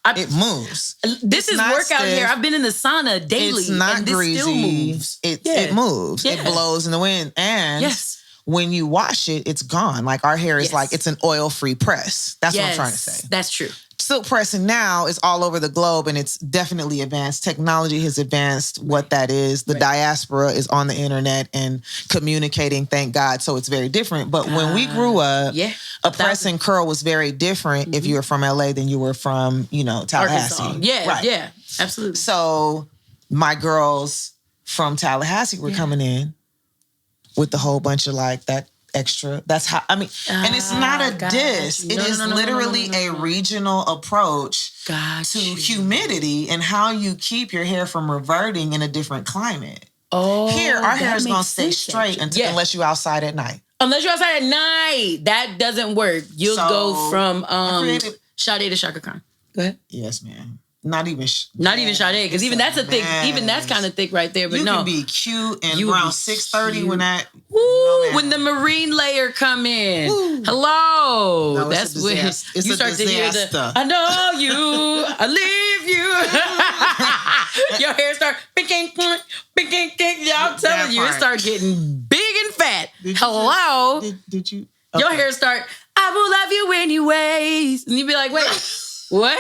it moves. This It's is not workout stiff. hair. I've been in the sauna daily. It's not and this greasy. still moves. It moves. Yeah. It blows in the wind. And Yes. when you wash it, it's gone. Like our hair is like, it's an oil-free press. That's what I'm trying to say. That's true. Silk pressing now is all over the globe and it's definitely advanced. Technology has advanced what that is. The diaspora is on the internet and communicating, thank God. So it's very different. But when we grew up, a press and curl was very different if you were from LA than you were from, Tallahassee. Arkansas. Yeah, Right. yeah, absolutely. So my girls from Tallahassee were coming in with the whole bunch of like that extra. That's how, and it's not a diss. It is literally a regional approach to humidity and how you keep your hair from reverting in a different climate. Oh, Here, our hair that is going to makes stay sense, straight actually. unless you're outside at night. Unless you're outside at night, that doesn't work. You'll So, go from I created- Sade to Shaka Khan. Go ahead. Yes, man. Not even Sade, because even it's that's a thick, even that's kind of thick right there. But you no, can be cute and You around be 6:30 when that. Woo, when the marine layer come in. Hello. No, it's That's a when disaster. It's you a start to hear the disaster. I know you, I leave you. Your hair start picking. Y'all telling you, it part. start getting big and fat. Did you Hello. Did you? Your Okay. hair start, I will love you anyways. And you be like, wait, what?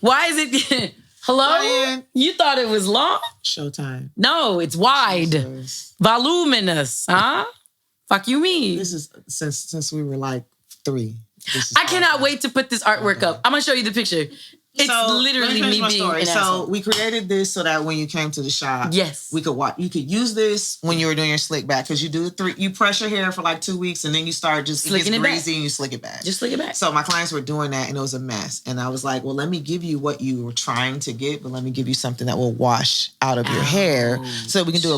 Why is it hello? Ryan. You thought it was long? Showtime. No, it's wide. Voluminous, huh? Fuck you mean? This is since we were like 3. This is I cannot wait to put this artwork up. I'm gonna show you the picture. It's literally me being an So asshole. we created this so that when you came to the shop, Yes. we could watch. You could use this when you were doing your slick back because you do you press your hair for like 2 weeks and then you start just Slicking it it gets back. greasy and you slick it back. Just look it back. So my clients were doing that and it was a mess. And I was like, well, let me give you what you were trying to get, but let me give you something that will wash out of your hair so we can do a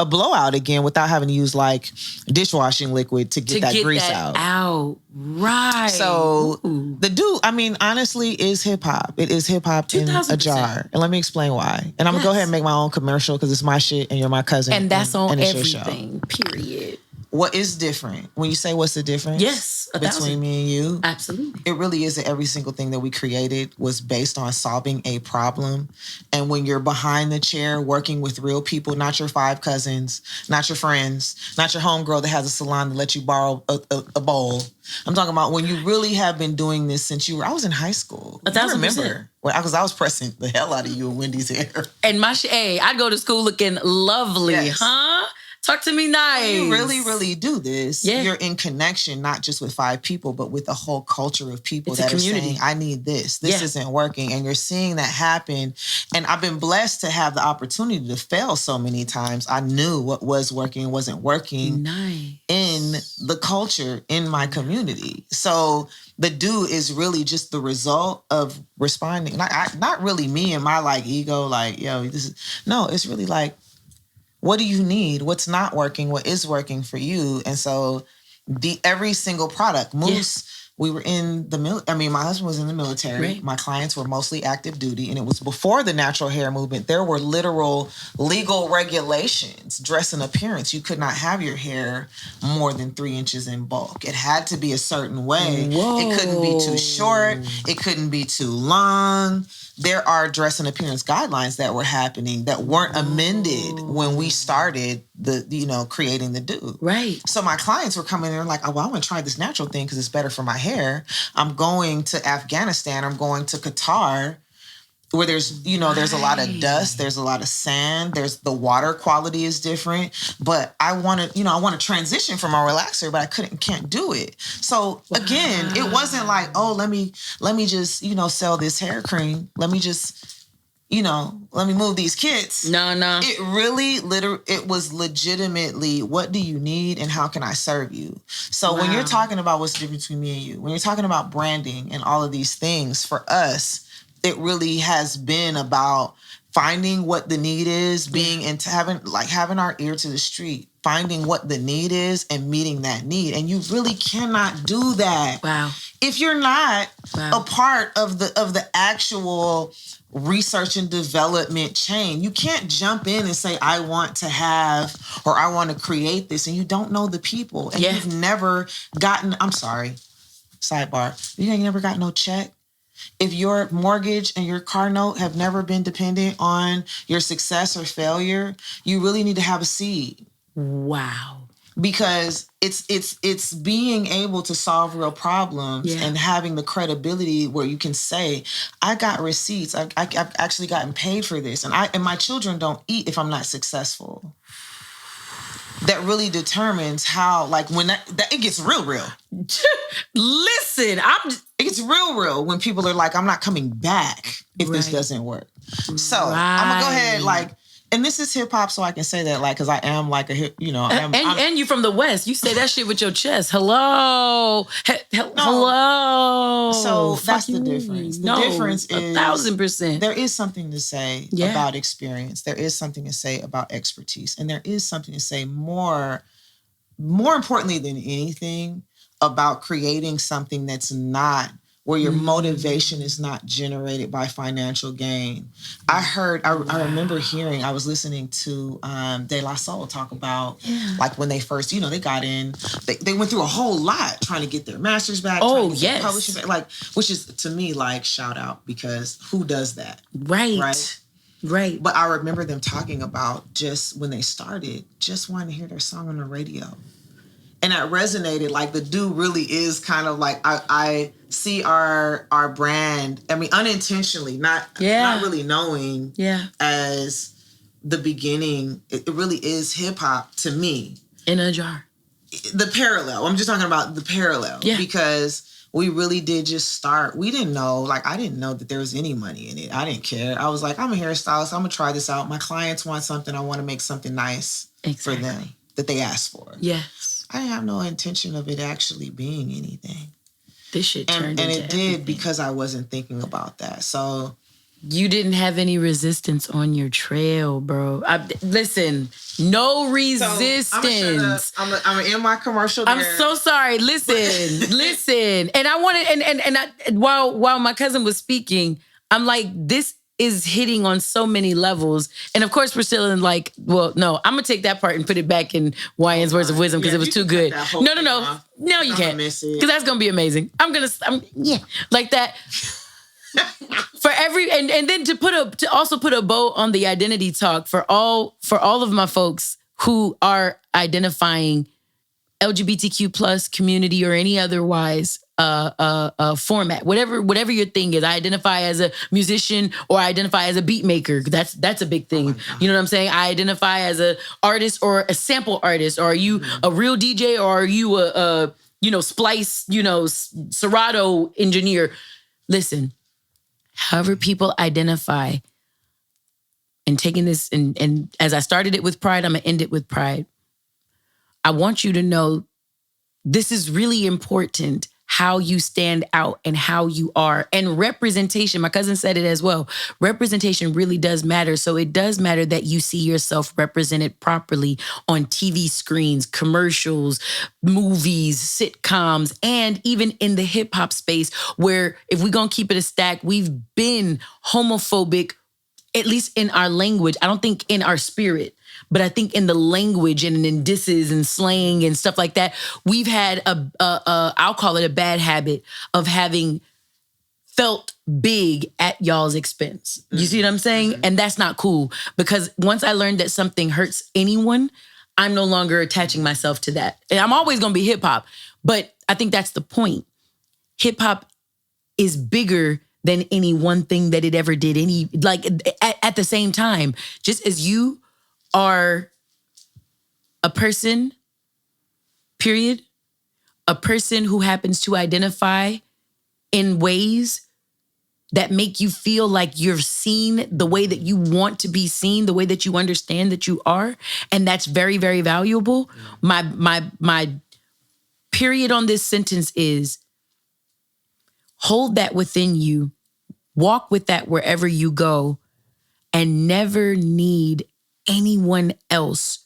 blowout again without having to use like dishwashing liquid to get that grease out. Right. So Ooh. the dude, honestly, is hip hop. It is hip hop in a 2000%. jar. And let me explain why. And I'm gonna go ahead and make my own commercial because it's my shit and you're my cousin. And that's on it's your show. everything. Period. what is different? When you say what's the difference? Yes, 1,000. Between me and you? Absolutely. It really is that every single thing that we created was based on solving a problem. And when you're behind the chair working with real people, not your 5 cousins, not your friends, not your homegirl that has a salon to let you borrow a bowl. I'm talking about when you really have been doing this since I was in high school. 1,000%. Because I was pressing the hell out of you and Wendy's hair. And I'd go to school looking lovely, Yes. huh? Talk to me nice. When you really, really do this, Yeah. you're in connection, not just with 5 people, but with a whole culture of people It's a that are community. saying, I need this. This Yeah. isn't working. And you're seeing that happen. And I've been blessed to have the opportunity to fail so many times. I knew what was working and wasn't working Nice. in the culture, in my community. So the do is really just the result of responding. Not really me and my like ego, like, yo, this is, no, it's really like, what do you need? What's not working? What is working for you? And so every single product, Moose, we were in the military. I mean, my husband was in the military. Right. My clients were mostly active duty. And it was before the natural hair movement. There were literal legal regulations, dress and appearance. You could not have your hair more than 3 inches in bulk. It had to be a certain way. Whoa. It couldn't be too short. It couldn't be too long. There are dress and appearance guidelines that were happening that weren't amended when we started creating the do. Right. So my clients were coming in and like, oh, well, I want to try this natural thing because it's better for my hair. I'm going to Afghanistan. I'm going to Qatar, where there's a lot of dust, there's a lot of sand, there's the water quality is different. But I want to transition from a relaxer, but I can't do it. So again, it wasn't like, oh, let me just, sell this hair cream. Let me just, let me move these kits. No. It really it was legitimately, what do you need and how can I serve you? So when you're talking about what's the difference between me and you, when you're talking about branding and all of these things, for us, it really has been about finding what the need is, being into having our ear to the street, finding what the need is and meeting that need. And you really cannot do that. Wow. If you're not a part of the actual research and development chain. You can't jump in and say, I want to have, or I want to create this, and you don't know the people. And you've never gotten, I'm sorry, sidebar, you ain't never got no check. If your mortgage and your car note have never been dependent on your success or failure, you really need to have a seed. Wow. Because it's being able to solve real problems and having the credibility where you can say, I got receipts. I've actually gotten paid for this. And my children don't eat if I'm not successful. That really determines how, like, when that it gets real. Listen, it gets real when people are like, I'm not coming back if this doesn't work. So I'm gonna go ahead, like, and this is hip hop, so I can say that, like, because I am like a hip, and you from the West, you say that shit with your chest. Hello, hello. So that's the difference. The difference is 1,000%. There is something to say about experience. There is something to say about expertise, and there is something to say more importantly than anything about creating something that's not, where your motivation is not generated by financial gain. I remember hearing, I was listening to De La Soul talk about, like, when they first, they got in, they went through a whole lot trying to get their masters back. Oh, yes. Publishing back, like, which is, to me, like, shout out, because who does that? Right. But I remember them talking about, just when they started, just wanting to hear their song on the radio. And that resonated. Like, the do really is kind of like, I see our brand, I mean, unintentionally, not really knowing, as the beginning, it really is hip hop to me. In a jar. The parallel. I'm just talking about the parallel. Yeah. Because we really did just start. We didn't know, like, I didn't know that there was any money in it. I didn't care. I was like, I'm a hairstylist. I'm going to try this out. My clients want something. I want to make something nice for them that they asked for. Yes. I didn't have no intention of it actually being anything. This shit turned into and it everything. did, because I wasn't thinking about that. So you didn't have any resistance on your trail, bro. Listen, no resistance. So I'm in my commercial there. I'm so sorry. Listen. And I wanted, and while my cousin was speaking, I'm like, this is hitting on so many levels. And of course, we're still in like, well, no, I'm gonna take that part and put it back in YN's words of wisdom because it was too good. No, you can't, because that's gonna be amazing. I'm like that. For every and then to also put a bow on the identity talk for all of my folks who are identifying LGBTQ plus community or any otherwise format, whatever your thing is. I identify as a musician or I identify as a beat maker. That's a big thing. You know what I'm saying? I identify as a artist or a sample artist. Or are you a real DJ or are you a splice, Serato engineer? Listen, however people identify, and taking this and as I started it with pride, I'm gonna end it with pride. I want you to know this is really important, how you stand out and how you are. And representation, my cousin said it as well. Representation really does matter. So it does matter that you see yourself represented properly on TV screens, commercials, movies, sitcoms, and even in the hip hop space where, if we're going to keep it a stack, we've been homophobic, at least in our language. I don't think in our spirit. But I think in the language and in disses and slang and stuff like that, we've had I'll call it a bad habit of having felt big at y'all's expense. You see what I'm saying? Mm-hmm. And that's not cool, because once I learned that something hurts anyone, I'm no longer attaching myself to that. And I'm always going to be hip hop. But I think that's the point. Hip hop is bigger than any one thing that it ever did. At the same time, just as you are a person, period, a person who happens to identify in ways that make you feel like you're seen the way that you want to be seen, the way that you understand that you are, and that's very, very valuable. My period on this sentence is hold that within you, walk with that wherever you go, and never need anyone else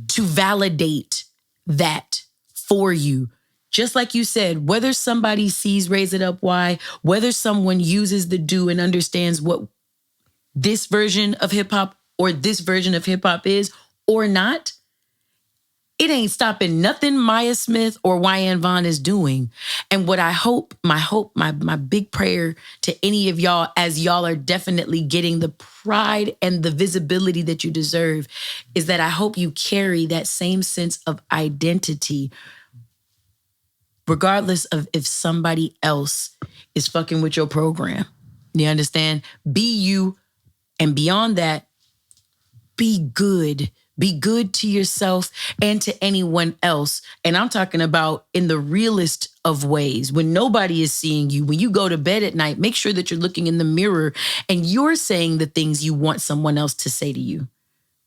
to validate that for you. Just like you said, whether somebody sees Raise It Up Why, whether someone uses the Do and understands what this version of hip hop or this version of hip hop is or not, it ain't stopping nothing Maya Smith or YN Vaughn is doing. And what my big prayer to any of y'all, as y'all are definitely getting the pride and the visibility that you deserve, is that I hope you carry that same sense of identity, regardless of if somebody else is fucking with your program. You understand? Be you, and beyond that, be good. Be good to yourself and to anyone else. And I'm talking about in the realest of ways. When nobody is seeing you, when you go to bed at night, make sure that you're looking in the mirror and you're saying the things you want someone else to say to you.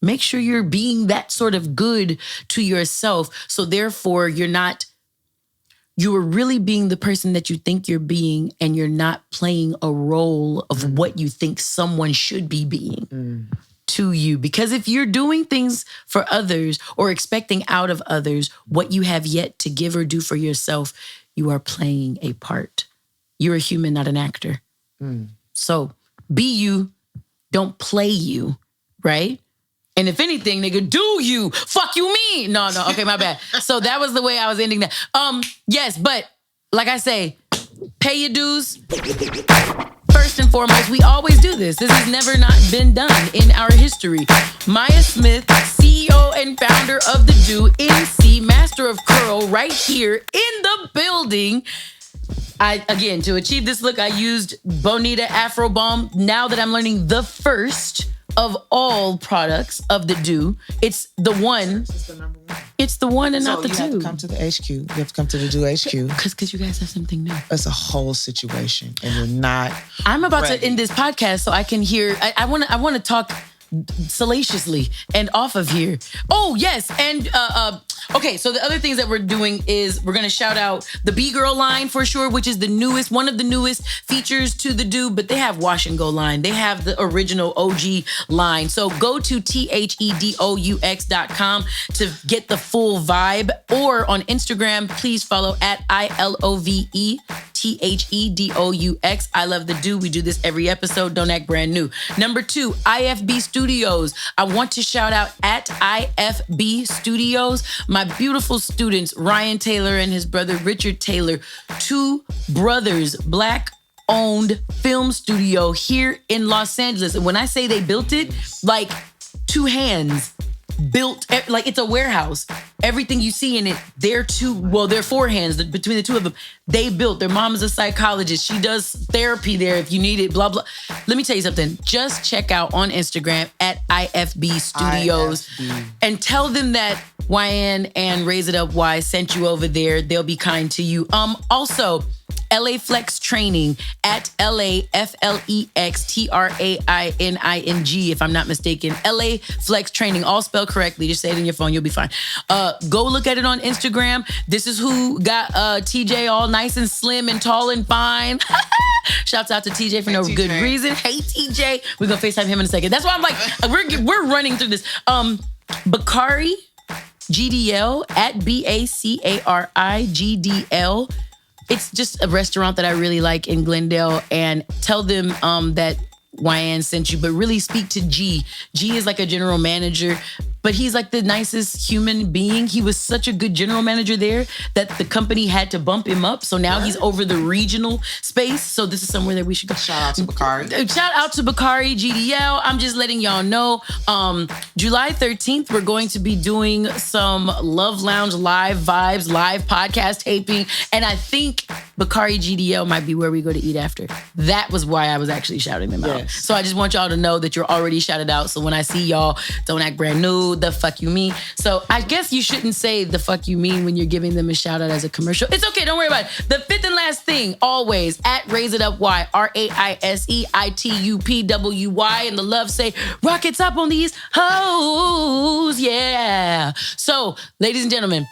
Make sure you're being that sort of good to yourself. So therefore, you are really being the person that you think you're being, and you're not playing a role of what you think someone should be being. To you. Because if you're doing things for others or expecting out of others what you have yet to give or do for yourself, you are playing a part. You're a human, not an actor. So be you, don't play you, right? And if anything, nigga, do you. Fuck you mean. No, okay, my bad. So that was the way I was ending that. Yes, but like I say, pay your dues. First and foremost, we always do this. This has never not been done in our history. Maya Smith, CEO and founder of The Do, MC, Master of Curl, right here in the building. Again, to achieve this look, I used Bonita Afro Balm. Now that I'm learning the first of all products of The Do, it's the one. It's the number one. It's the one and So not the you two. have to come to the HQ. You have to come to the Do HQ. Because you guys have something new. It's a whole situation, and you're not. I'm about ready. to end this podcast so I can hear. I want to talk salaciously and off of here. Oh yes, and Okay, so the other things that we're doing is we're gonna shout out the B-Girl line for sure, which is the newest, one of the newest features to the Do, but they have Wash and Go line. They have the original OG line. So go to THEDOUX.com to get the full vibe, or on Instagram, please follow at ILOVETHEDOUX. I love the Do. We do this every episode. Don't act brand new. Number 2, IFB Studios. I want to shout out at IFB Studios, my beautiful students, Ryan Taylor and his brother Richard Taylor, 2 brothers, Black owned film studio here in Los Angeles. And when I say they built it, like 2 hands built, like it's a warehouse. Everything you see in it, they're 4 hands between the 2 of them. They built. Their mom is a psychologist. She does therapy there if you need it, blah, blah. Let me tell you something. Just check out on Instagram at IFB Studios and tell them that YN and Raise It Up Y sent you over there. They'll be kind to you. Also, LA Flex Training at LAFLEXTRAINING, if I'm not mistaken. LA Flex Training, all spelled correctly. Just say it in your phone, you'll be fine. Go look at it on Instagram. This is who got TJ all nice and slim and tall and fine. Shouts out to TJ for no good reason. Hey TJ, we're gonna FaceTime him in a second. That's why I'm like, we're running through this. Bakari GDL at BACARIGDL. It's just a restaurant that I really like in Glendale, and tell them that YN sent you, but really speak to G. G is like a general manager, but he's like the nicest human being. He was such a good general manager there that the company had to bump him up. So now he's over the regional space. So this is somewhere that we should go. Shout out to Bakari. Shout out to Bakari GDL. I'm just letting y'all know. July 13th, we're going to be doing some Love Lounge live vibes, live podcast taping. And I think Bakari GDL might be where we go to eat after. That was why I was actually shouting them out. So I just want y'all to know that you're already shouted out. So when I see y'all, don't act brand new, the fuck you mean. So I guess you shouldn't say the fuck you mean when you're giving them a shout out as a commercial. It's okay, don't worry about it. The 5th and last thing, always, at Raise It Up Y, RAISEITUPWY, and the love say, rock it up on these hoes, yeah. So, ladies and gentlemen,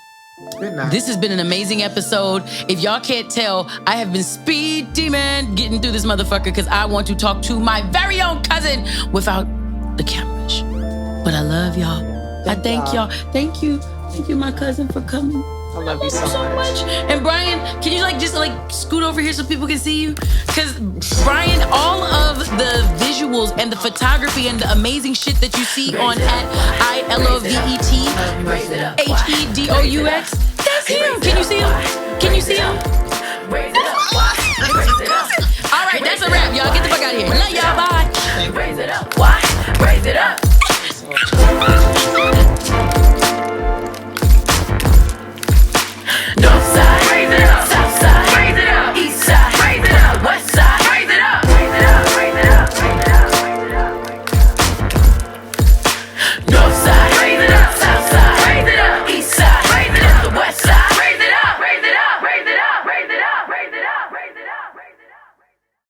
this has been an amazing episode. If y'all can't tell, I have been speed demon getting through this motherfucker because I want to talk to my very own cousin without the cameras. But I love y'all. I thank y'all. Thank you. Thank you, my cousin, for coming. I love you so much. And Brian, can you just scoot over here so people can see you? Because Brian, all of the visuals and the photography and the amazing shit that you see on at ILOVETHEDOUX, that's him. Can you see him? Can you see him? All right, that's a wrap, y'all. Get the fuck out of here. Love y'all. Bye. Raise it up. Why? Raise it up.